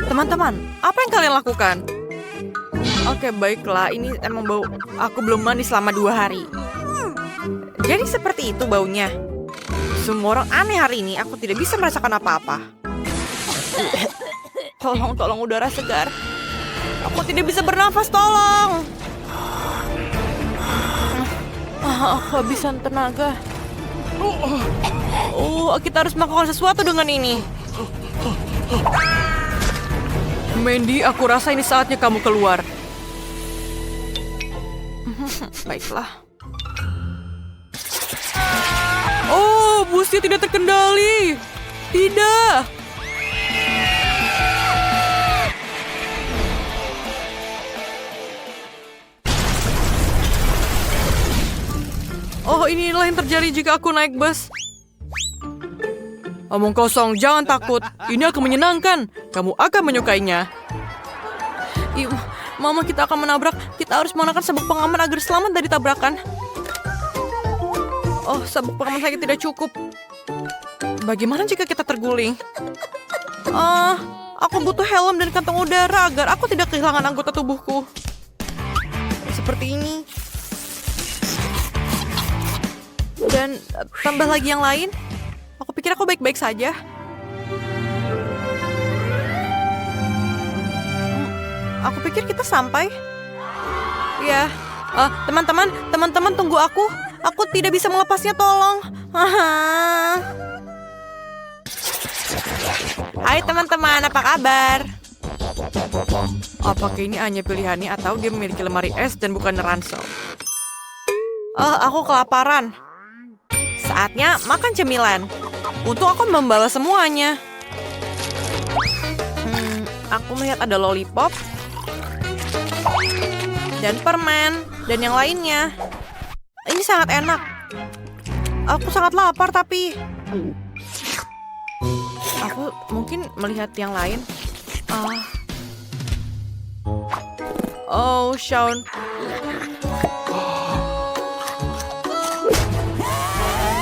Teman-teman, apa yang kalian lakukan? Oke, baiklah. Ini emang bau. Aku belum mandi selama 2 hari. Jadi seperti itu baunya. Semua orang aneh hari ini. Aku tidak bisa merasakan apa-apa. Tolong udara segar. Aku tidak bisa bernafas, tolong. Aku habisan tenaga. Kita harus melakukan sesuatu dengan ini. Mandy, aku rasa ini saatnya kamu keluar. Baiklah. Busnya tidak terkendali. Tidak. Inilah yang terjadi jika aku naik bus. Omong kosong, jangan takut. Ini akan menyenangkan. Kamu akan menyukainya. Mama, kita akan menabrak. Kita harus menggunakan sabuk pengaman agar selamat dari tabrakan. Sabuk pengaman saya tidak cukup. Bagaimana jika kita terguling? Aku butuh helm dan kantong udara agar aku tidak kehilangan anggota tubuhku. Seperti ini. Dan tambah lagi yang lain. Aku pikir aku baik-baik saja. Aku pikir kita sampai. Ya, teman-teman tunggu aku. Aku tidak bisa melepasnya, tolong. Hai teman-teman, apa kabar? Apakah ini hanya pilihannya atau dia memiliki lemari es dan bukan ransel? Aku kelaparan. Saatnya makan cemilan. Untung aku membalas semuanya. Aku melihat ada lollipop. Dan permen. Dan yang lainnya. Ini sangat enak. Aku sangat lapar tapi... Aku mungkin melihat yang lain. Shaun.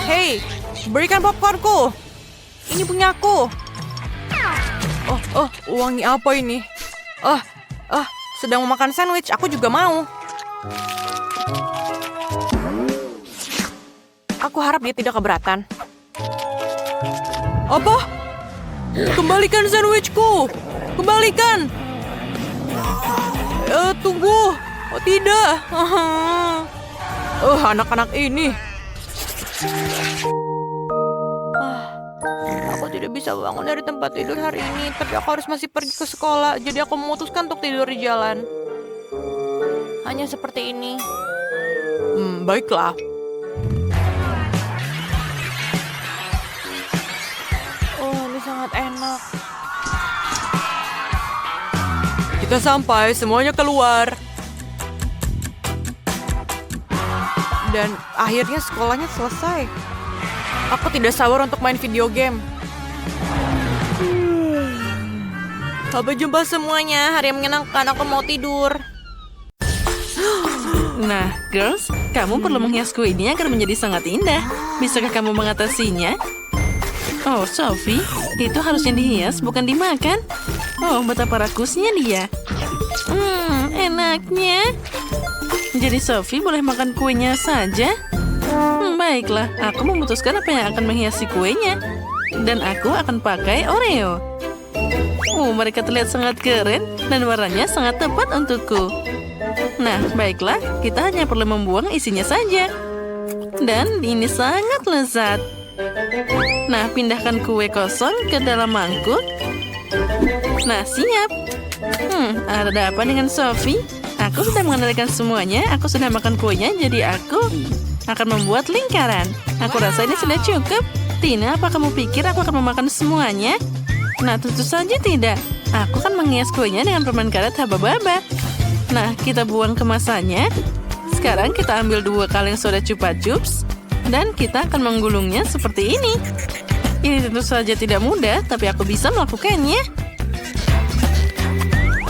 Hey, berikan popcornku. Ini punyaku. Wangi apa ini? Sedang memakan sandwich. Aku juga mau. Aku harap dia tidak keberatan. Apa? Kembalikan sandwichku! Kembalikan! Tunggu! Oh, tidak! Anak-anak ini! Aku tidak bisa bangun dari tempat tidur hari ini, tapi aku harus masih pergi ke sekolah, jadi aku memutuskan untuk tidur di jalan. Hanya seperti ini. Baiklah. Oh, ini sangat enak. Kita sampai, semuanya keluar. Dan akhirnya sekolahnya selesai. Aku tidak sabar untuk main video game. Sampai jumpa semuanya, hari yang menyenangkan, aku mau tidur. Nah, girls, kamu perlu menghias kue ini agar menjadi sangat indah. Bisakah kamu mengatasinya? Oh, Sophie, itu harusnya dihias, bukan dimakan. Oh, betapa rakusnya dia. Enaknya. Jadi Sophie boleh makan kuenya saja? Baiklah, aku memutuskan apa yang akan menghiasi kuenya. Dan aku akan pakai Oreo. Mereka terlihat sangat keren dan warnanya sangat tepat untukku. Nah, baiklah, kita hanya perlu membuang isinya saja. Dan ini sangat lezat. Nah, pindahkan kue kosong ke dalam mangkuk. Nah, siap. Ada apa dengan Sophie? Aku sudah mengendalikan semuanya, aku sudah makan kuenya, jadi aku akan membuat lingkaran. Aku rasa ini sudah cukup. Tina, apa kamu pikir aku akan memakan semuanya? Nah, tentu saja tidak. Aku akan menghias kuenya dengan permen karet haba-baba. Nah, kita buang kemasannya. Sekarang kita ambil 2 kaleng soda Chupa Chups. Dan kita akan menggulungnya seperti ini. Ini tentu saja tidak mudah, tapi aku bisa melakukannya.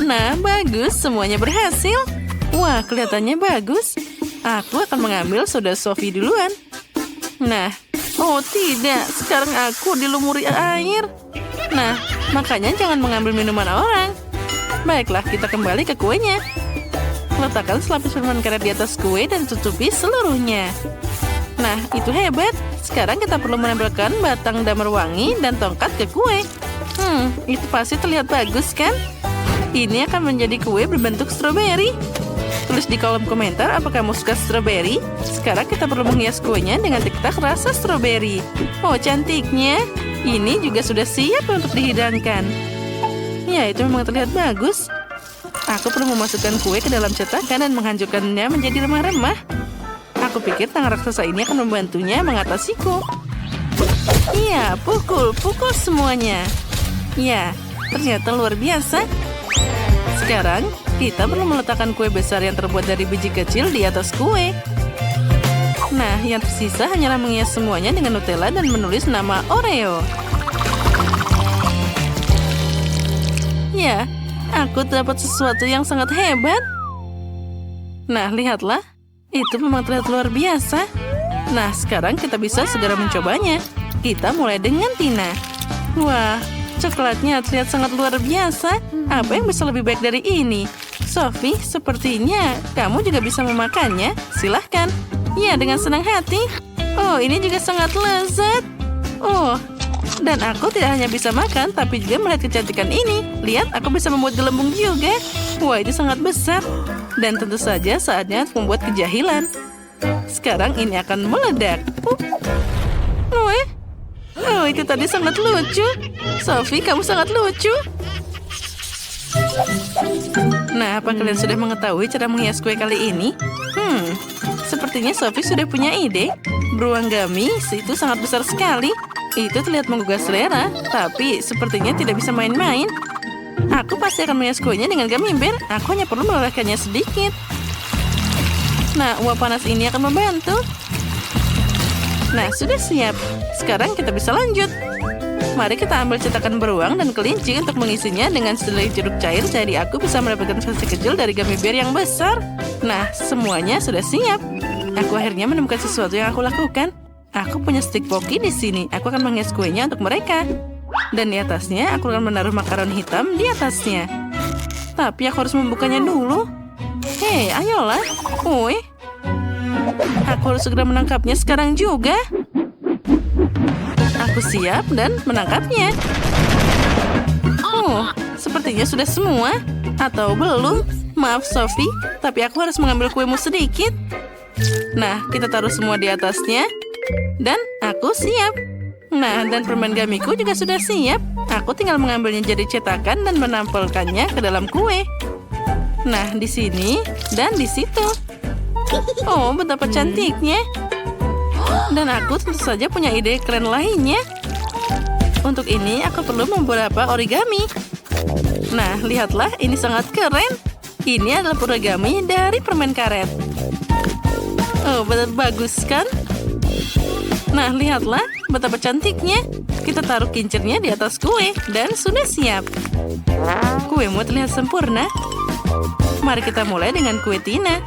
Nah, bagus. Semuanya berhasil. Wah, kelihatannya bagus. Aku akan mengambil soda Sophie duluan. Nah, oh tidak. Sekarang aku dilumuri air. Nah, makanya jangan mengambil minuman orang. Baiklah, kita kembali ke kuenya. Letakkan selapis permen karet di atas kue dan tutupi seluruhnya. Nah, itu hebat. Sekarang kita perlu menempelkan batang damar wangi dan tongkat ke kue. Itu pasti terlihat bagus, kan? Ini akan menjadi kue berbentuk stroberi. Tulis di kolom komentar apakah kamu suka stroberi. Sekarang kita perlu menghias kuenya dengan tiktok rasa stroberi. Oh, cantiknya. Ini juga sudah siap untuk dihidangkan. Ya, itu memang terlihat bagus. Aku perlu memasukkan kue ke dalam cetakan dan menghancurkannya menjadi remah-remah. Aku pikir tangan raksasa ini akan membantunya mengatasiku. Iya, pukul semuanya. Ya, ternyata luar biasa. Sekarang, kita perlu meletakkan kue besar yang terbuat dari biji kecil di atas kue. Nah, yang tersisa hanyalah menghias semuanya dengan Nutella dan menulis nama Oreo. Ya, aku dapat sesuatu yang sangat hebat. Nah, lihatlah. Itu memang terlihat luar biasa. Nah, sekarang kita bisa segera mencobanya. Kita mulai dengan Tina. Wah, coklatnya terlihat sangat luar biasa. Apa yang bisa lebih baik dari ini? Sophie, sepertinya kamu juga bisa memakannya. Silahkan. Ya, dengan senang hati. Oh, ini juga sangat lezat. Oh, dan aku tidak hanya bisa makan, tapi juga melihat kecantikan ini. Lihat, aku bisa membuat gelembung juga. Wah, itu sangat besar. Dan tentu saja saatnya untuk membuat kejahilan. Sekarang ini akan meledak. Oh, itu tadi sangat lucu. Sophie, kamu sangat lucu. Nah, apa kalian sudah mengetahui cara menghias kue kali ini? Sepertinya Sophie sudah punya ide. Beruang gamis itu sangat besar sekali. Itu terlihat menggugah selera, tapi sepertinya tidak bisa main-main. Aku pasti akan menghias kuenya dengan gummy bear. Aku hanya perlu melelehkannya sedikit. Nah, uap panas ini akan membantu. Nah, sudah siap. Sekarang kita bisa lanjut. Mari kita ambil cetakan beruang dan kelinci untuk mengisinya dengan sehelai jeruk cair. Jadi aku bisa mendapatkan versi kecil dari gummy bear yang besar. Nah, semuanya sudah siap. Aku akhirnya menemukan sesuatu yang aku lakukan. Aku punya stik Pocky di sini. Aku akan menghias kuenya untuk mereka. Dan di atasnya, aku akan menaruh makaron hitam di atasnya. Tapi aku harus membukanya dulu. Hei, ayolah. Aku harus segera menangkapnya sekarang juga. Aku siap dan menangkapnya. Oh, sepertinya sudah semua. Atau belum? Maaf, Sophie, tapi aku harus mengambil kuemu sedikit. Nah, kita taruh semua di atasnya. Dan aku siap. Nah, dan permen gamiku juga sudah siap. Aku tinggal mengambilnya jadi cetakan dan menempelkannya ke dalam kue. Nah, di sini dan di situ. Oh, betapa cantiknya. Dan aku tentu saja punya ide keren lainnya. Untuk ini, aku perlu beberapa origami. Nah, lihatlah, ini sangat keren. Ini adalah origami dari permen karet. Oh, benar bagus kan? Nah, lihatlah, betapa cantiknya. Kita taruh kincirnya di atas kue dan sudah siap. Kuemu terlihat sempurna. Mari kita mulai dengan kue Tina.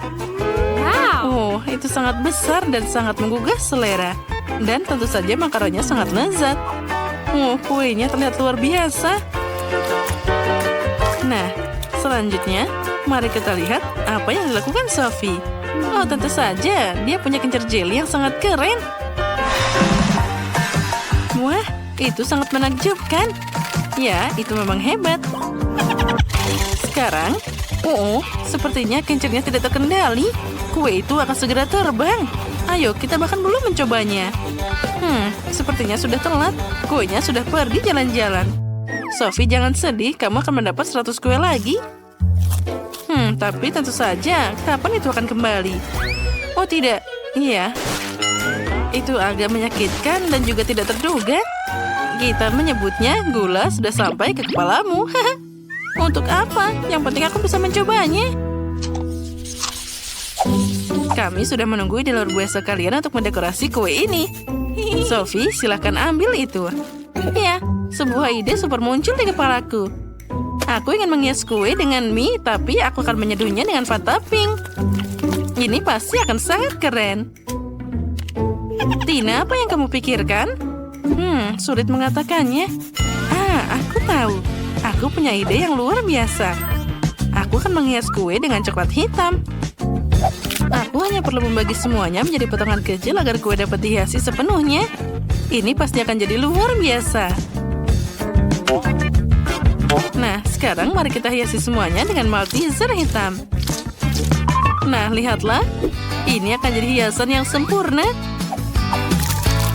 Oh, itu sangat besar dan sangat menggugah selera. Dan tentu saja makaronnya sangat lezat. Oh, kuenya terlihat luar biasa. Nah, selanjutnya, mari kita lihat apa yang dilakukan Sophie. Oh, tentu saja, dia punya kincir jelly yang sangat keren. Wah, itu sangat menakjubkan. Ya, itu memang hebat. Sekarang, sepertinya kincirnya tidak terkendali. Kue itu akan segera terbang. Ayo, kita bahkan belum mencobanya. Sepertinya sudah telat. Kuenya sudah pergi jalan-jalan. Sophie, jangan sedih. Kamu akan mendapat 100 kue lagi. Tapi tentu saja, kapan itu akan kembali? Oh, tidak. Iya. Itu agak menyakitkan dan juga tidak terduga. Kita menyebutnya gula sudah sampai ke kepalamu. Untuk apa? Yang penting aku bisa mencobanya. Kami sudah menunggu di luar biasa kalian untuk mendekorasi kue ini. Sophie, silahkan ambil itu. Ya, sebuah ide super muncul di kepalaku. Aku ingin menghias kue dengan mie, tapi aku akan menyeduhnya dengan fanta pink. Ini pasti akan sangat keren. Tina, apa yang kamu pikirkan? Sulit mengatakannya. Aku tahu. Aku punya ide yang luar biasa. Aku akan menghias kue dengan coklat hitam. Aku hanya perlu membagi semuanya menjadi potongan kecil agar kue dapat dihiasi sepenuhnya. Ini pasti akan jadi luar biasa. Nah, sekarang mari kita hiasi semuanya dengan Malteser hitam. Nah, lihatlah. Ini akan jadi hiasan yang sempurna.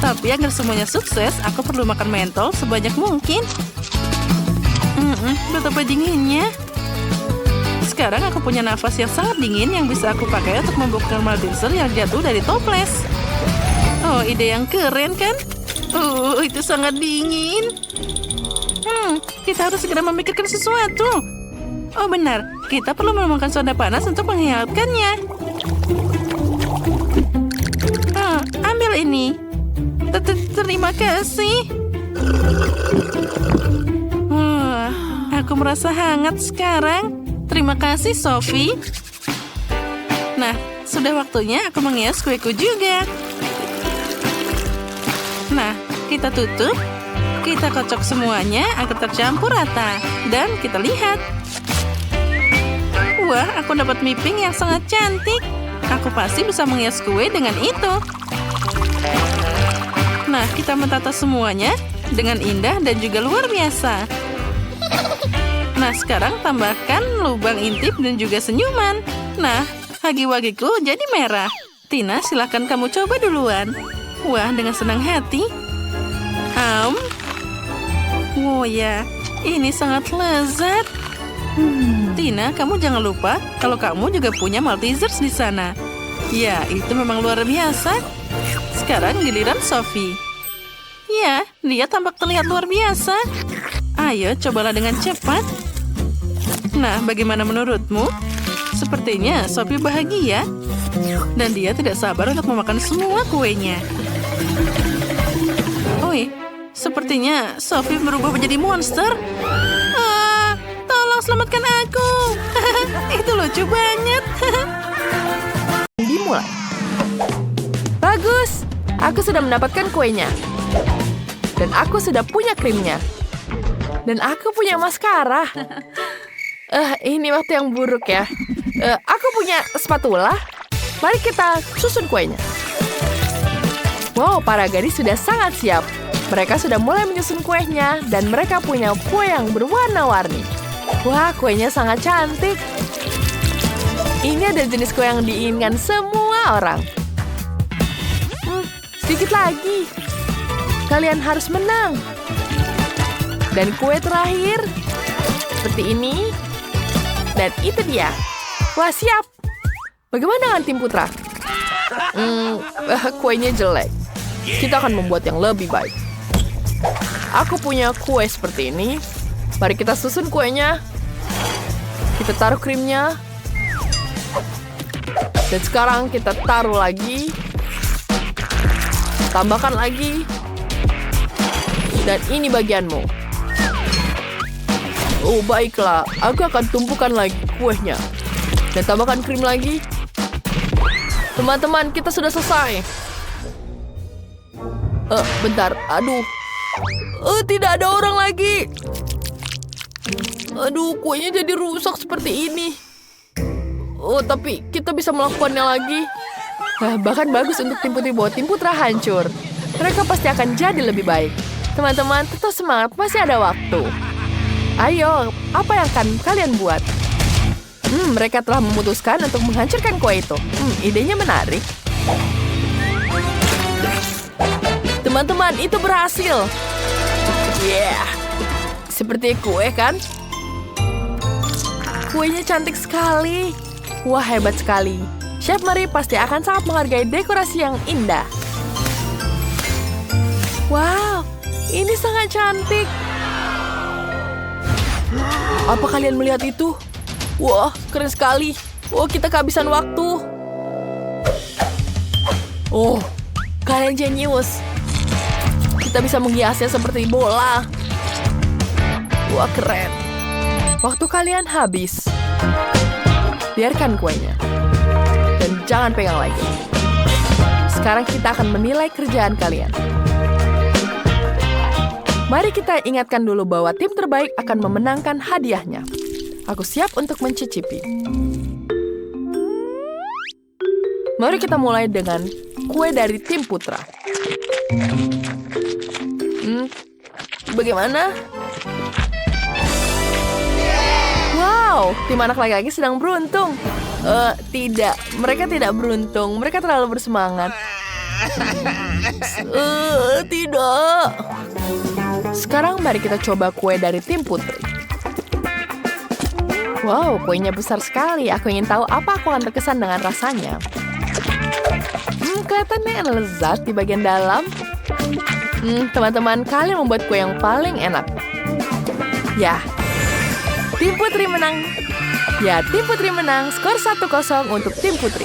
Tapi agar semuanya sukses, aku perlu makan mentol sebanyak mungkin. Betapa dinginnya. Sekarang aku punya nafas yang sangat dingin yang bisa aku pakai untuk membuka Malteser yang jatuh dari toples. Oh, ide yang keren kan? Itu sangat dingin. Kita harus segera memikirkan sesuatu. Oh, benar. Kita perlu menemukan soda panas untuk menghangatkannya. Ambil ini. Terima kasih. Aku merasa hangat sekarang. Terima kasih, Sophie. Nah, sudah waktunya aku menghias kueku juga. Nah, kita tutup. Kita kocok semuanya agar tercampur rata. Dan kita lihat. Wah, aku dapat mie pink yang sangat cantik. Aku pasti bisa menghias kue dengan itu. Nah, kita mentata semuanya dengan indah dan juga luar biasa. Nah, sekarang tambahkan lubang intip dan juga senyuman. Nah, hagi-wagiku jadi merah. Tina, silahkan kamu coba duluan. Wah, dengan senang hati. Oh ya, ini sangat lezat. Tina, kamu jangan lupa kalau kamu juga punya Maltesers di sana. Ya, itu memang luar biasa. Sekarang giliran Sophie. Ya, dia tampak terlihat luar biasa. Ayo, cobalah dengan cepat. Nah, bagaimana menurutmu? Sepertinya Sophie bahagia. Dan dia tidak sabar untuk memakan semua kuenya. Sepertinya Sophie berubah menjadi monster. Tolong selamatkan aku. Itu lucu banget. Dimulai. Bagus. Aku sudah mendapatkan kuenya. Dan aku sudah punya krimnya. Dan aku punya maskara. Ini waktu yang buruk ya. Aku punya spatula. Mari kita susun kuenya. Wow, para gadis sudah sangat siap. Mereka sudah mulai menyusun kuenya dan mereka punya kue yang berwarna-warni. Wah, kuenya sangat cantik. Ini ada jenis kue yang diinginkan semua orang. Sedikit lagi. Kalian harus menang. Dan kue terakhir seperti ini. Dan itu dia. Wah, siap. Bagaimana dengan tim putra? Kuenya jelek. Kita akan membuat yang lebih baik. Aku punya kue seperti ini. Mari kita susun kuenya. Kita taruh krimnya. Dan sekarang kita taruh lagi. Tambahkan lagi. Dan ini bagianmu. Oh, baiklah. Aku akan tumpukan lagi kuenya. Dan tambahkan krim lagi. Teman-teman, kita sudah selesai. Bentar. Aduh. Tidak ada orang lagi. Aduh, kuenya jadi rusak seperti ini. Tapi kita bisa melakukannya lagi. Bahkan bagus untuk tim putri bahwa tim putra hancur. Mereka pasti akan jadi lebih baik. Teman-teman, tetap semangat. Masih ada waktu. Ayo, apa yang akan kalian buat? Mereka telah memutuskan untuk menghancurkan kue itu. Idenya menarik. Teman-teman, itu berhasil. Yeah. Seperti kue, kan? Kuenya cantik sekali. Wah, hebat sekali. Chef Marie pasti akan sangat menghargai dekorasi yang indah. Wow, ini sangat cantik. Apa kalian melihat itu? Wah, keren sekali. Wah, kita kehabisan waktu. Oh, kalian jenius. Kita bisa menghiasnya seperti bola. Wah, keren. Waktu kalian habis. Biarkan kuenya. Dan jangan pegang lagi. Sekarang kita akan menilai kerjaan kalian. Mari kita ingatkan dulu bahwa tim terbaik akan memenangkan hadiahnya. Aku siap untuk mencicipi. Mari kita mulai dengan kue dari tim putra. Bagaimana? Wow, tim anak laki-laki sedang beruntung. Tidak, mereka tidak beruntung. Mereka terlalu bersemangat. Tidak. Sekarang mari kita coba kue dari tim putri. Wow, kuenya besar sekali. Aku ingin tahu apa aku akan terkesan dengan rasanya. Kelihatannya lezat di bagian dalam. Teman-teman, kalian membuat kue yang paling enak. Ya, tim putri menang. Ya, tim putri menang. Skor 1-0 untuk tim putri.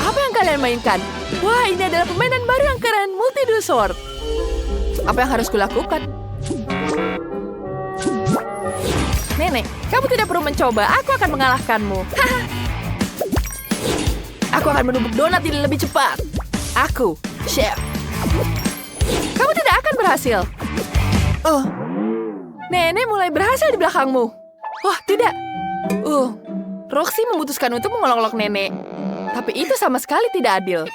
Apa yang kalian mainkan? Wah, ini adalah permainan baru yang keren, Multi-Do Sword. Apa yang harus kulakukan? Nenek, kamu tidak perlu mencoba. Aku akan mengalahkanmu. Aku akan menumbuk donat ini lebih cepat. Aku, chef. Kamu tidak akan berhasil. Nenek mulai berhasil di belakangmu. Wah, tidak. Roxy memutuskan untuk mengolok-olok nenek. Tapi itu sama sekali tidak adil.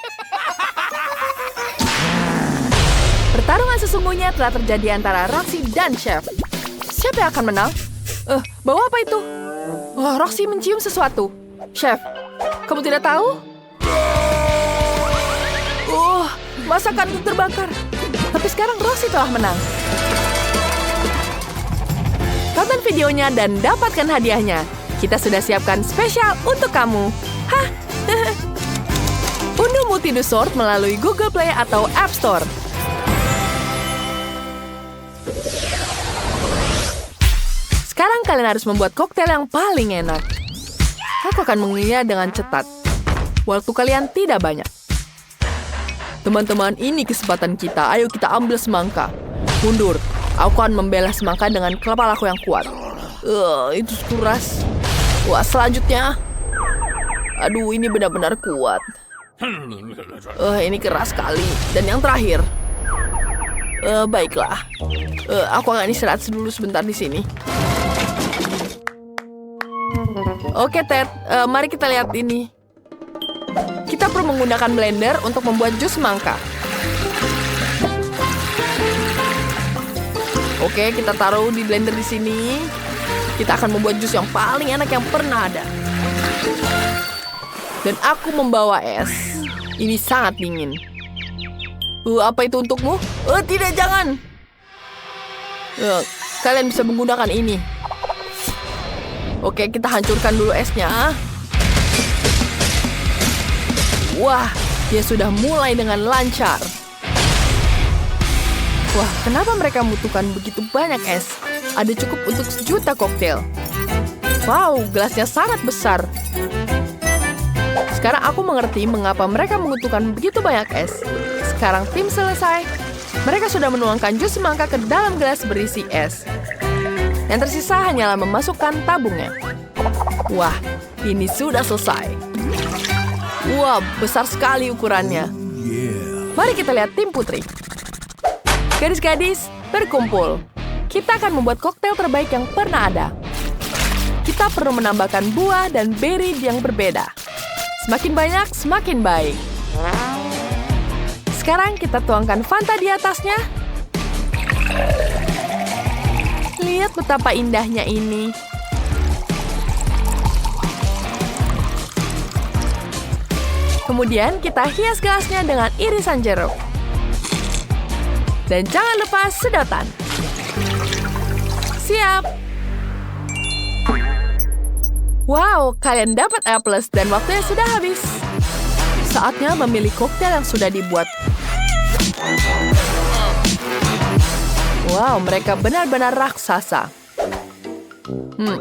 Pertarungan sesungguhnya telah terjadi antara Roxy dan Chef. Siapa yang akan menang? Bawa apa itu? Roxy mencium sesuatu. Chef, kamu tidak tahu? Masakanku terbakar. Tapi sekarang Roxy telah menang. Tonton videonya dan dapatkan hadiahnya. Kita sudah siapkan spesial untuk kamu. Unduh Multi-Do Sword melalui Google Play atau App Store. Sekarang kalian harus membuat koktail yang paling enak. Aku akan mengunyahnya dengan cepat. Waktu kalian tidak banyak. Teman-teman, ini kesempatan kita. Ayo kita ambil semangka. Mundur. Aku akan membelah semangka dengan kepalaku yang kuat. Itu keras. Wah, selanjutnya. Aduh, ini benar-benar kuat. Ini keras sekali. Dan yang terakhir. Baiklah. Aku akan istirahat dulu sebentar di sini. Oke, Ted. Mari kita lihat ini. Kita perlu menggunakan blender untuk membuat jus semangka. Oke, kita taruh di blender di sini. Kita akan membuat jus yang paling enak yang pernah ada. Dan aku membawa es. Ini sangat dingin. Apa itu untukmu? Tidak, jangan. Kalian bisa menggunakan ini. Oke, kita hancurkan dulu esnya. Wah, dia sudah mulai dengan lancar. Wah, kenapa mereka membutuhkan begitu banyak es? Ada cukup untuk 1 juta koktail. Wow, gelasnya sangat besar. Sekarang aku mengerti mengapa mereka membutuhkan begitu banyak es. Sekarang tim selesai. Mereka sudah menuangkan jus semangka ke dalam gelas berisi es. Yang tersisa hanyalah memasukkan tabungnya. Wah, ini sudah selesai. Wah, besar sekali ukurannya. Mari kita lihat tim putri. Gadis-gadis, berkumpul. Kita akan membuat koktail terbaik yang pernah ada. Kita perlu menambahkan buah dan beri yang berbeda. Semakin banyak, semakin baik. Sekarang kita tuangkan Fanta di atasnya. Lihat betapa indahnya ini. Kemudian kita hias gelasnya dengan irisan jeruk. Dan jangan lupa sedotan. Siap. Wow, kalian dapat A+ dan waktunya sudah habis. Saatnya memilih koktail yang sudah dibuat. Wow, mereka benar-benar raksasa.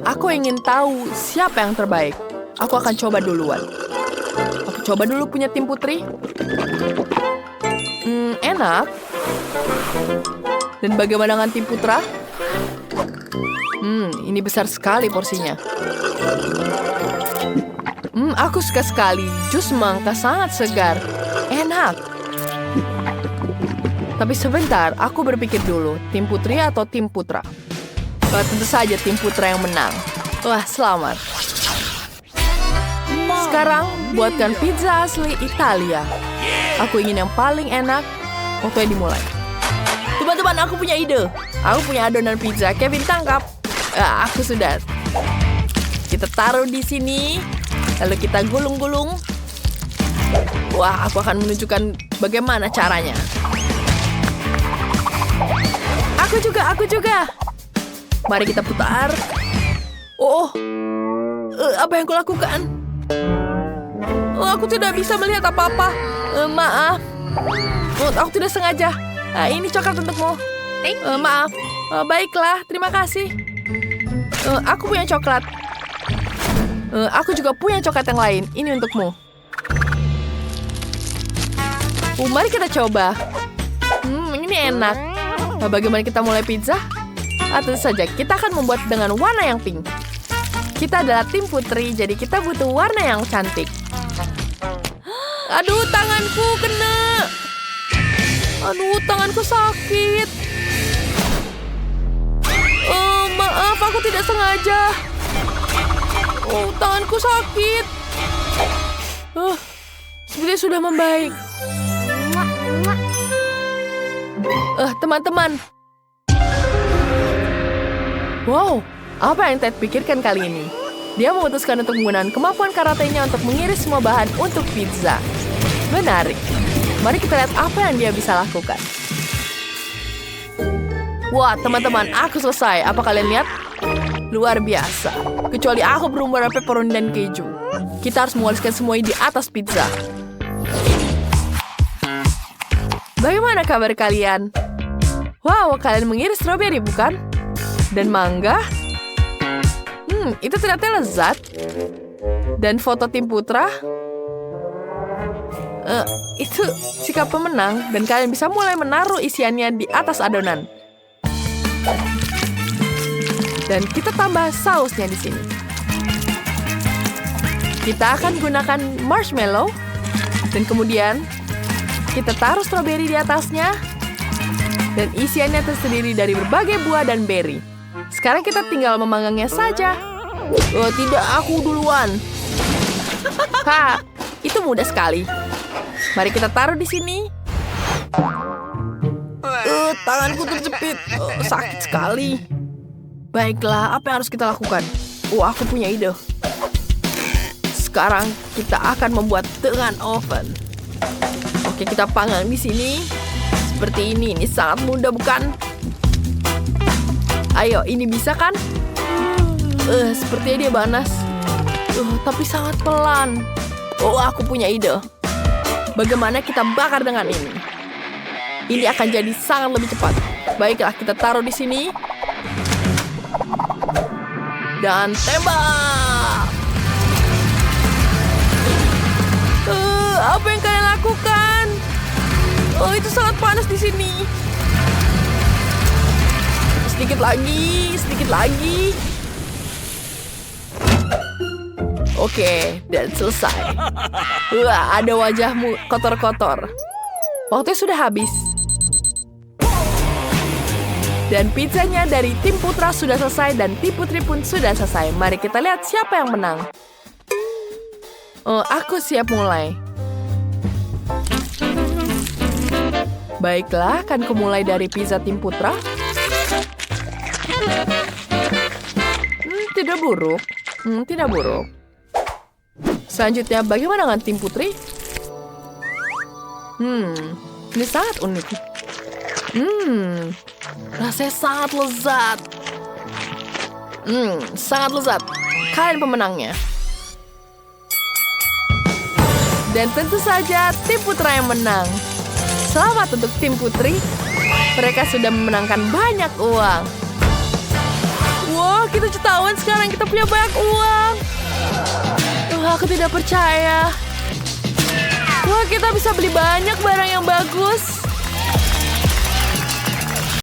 Aku ingin tahu siapa yang terbaik. Aku akan coba duluan. Aku coba dulu punya tim putri. Enak. Dan bagaimana dengan tim putra? Ini besar sekali porsinya. Aku suka sekali. Jus semangka sangat segar. Enak. Tapi sebentar, aku berpikir dulu. Tim putri atau tim putra? Tentu saja tim putra yang menang. Wah, selamat. Sekarang, buatkan pizza asli Italia. Aku ingin yang paling enak. Waktunya dimulai. Teman-teman, aku punya ide. Aku punya adonan pizza. Kevin, tangkap. Aku sudah. Kita taruh di sini. Lalu kita gulung-gulung. Wah, aku akan menunjukkan bagaimana caranya. Aku juga. Mari kita putar. Apa yang kulakukan? Aku tidak bisa melihat apa-apa. Maaf. Aku tidak sengaja. Ini coklat untukmu. Maaf. Baiklah, terima kasih. Aku punya coklat. Aku juga punya coklat yang lain. Ini untukmu. Mari kita coba. Ini enak. Bagaimana kita mulai pizza? Tentu saja, kita akan membuat dengan warna yang pink. Kita adalah tim putri, jadi kita butuh warna yang cantik. Aduh, tanganku kena. Aduh, tanganku sakit. Maaf, aku tidak sengaja. Tanganku sakit. Sepertinya sudah membaik. Teman-teman. Wow, apa yang Ted pikirkan kali ini? Dia memutuskan untuk menggunakan kemampuan karatenya untuk mengiris semua bahan untuk pizza. Menarik. Mari kita lihat apa yang dia bisa lakukan. Wah, teman-teman, aku selesai. Apa kalian lihat? Luar biasa. Kecuali aku berumur pepperoni dan keju. Kita harus mengoleskan semua di atas pizza. Bagaimana kabar kalian? Wow, kalian mengiris stroberi, bukan? Dan mangga? Itu ternyata lezat. Dan foto tim putra? Itu sikap pemenang. Dan kalian bisa mulai menaruh isiannya di atas adonan. Dan kita tambah sausnya di sini. Kita akan gunakan marshmallow. Dan kemudian kita taruh stroberi di atasnya. Dan isiannya terdiri dari berbagai buah dan beri. Sekarang kita tinggal memanggangnya saja. Tidak, aku duluan. Kak, Itu mudah sekali. Mari kita taruh di sini. Tanganku terjepit. Sakit sekali. Baiklah, apa yang harus kita lakukan? Aku punya ide. Sekarang kita akan membuat dengan oven. Oke, kita panggang di sini. Seperti ini sangat mudah bukan? Ayo, ini bisa kan? Sepertinya dia panas. Tapi sangat pelan. Aku punya ide. Bagaimana kita bakar dengan ini? Ini akan jadi sangat lebih cepat. Baiklah, kita taruh di sini. Dan tembak! Apa yang kalian lakukan? Itu sangat panas di sini. Sedikit lagi, sedikit lagi. Oke, dan selesai. Ada wajahmu kotor-kotor. Waktunya sudah habis. Dan pizzanya dari tim Putra sudah selesai dan tim Putri pun sudah selesai. Mari kita lihat siapa yang menang. Aku siap mulai. Baiklah, akan kumulai dari pizza tim Putra. Tidak buruk. Tidak buruk. Selanjutnya, bagaimana dengan tim Putri? Ini sangat unik. Rasanya sangat lezat. Sangat lezat. Kalian pemenangnya. Dan tentu saja tim Putra yang menang. Selamat untuk tim Putri. Mereka sudah memenangkan banyak uang. Wah, kita ketahuan sekarang kita punya banyak uang. Aku tidak percaya. Wah, kita bisa beli banyak barang yang bagus.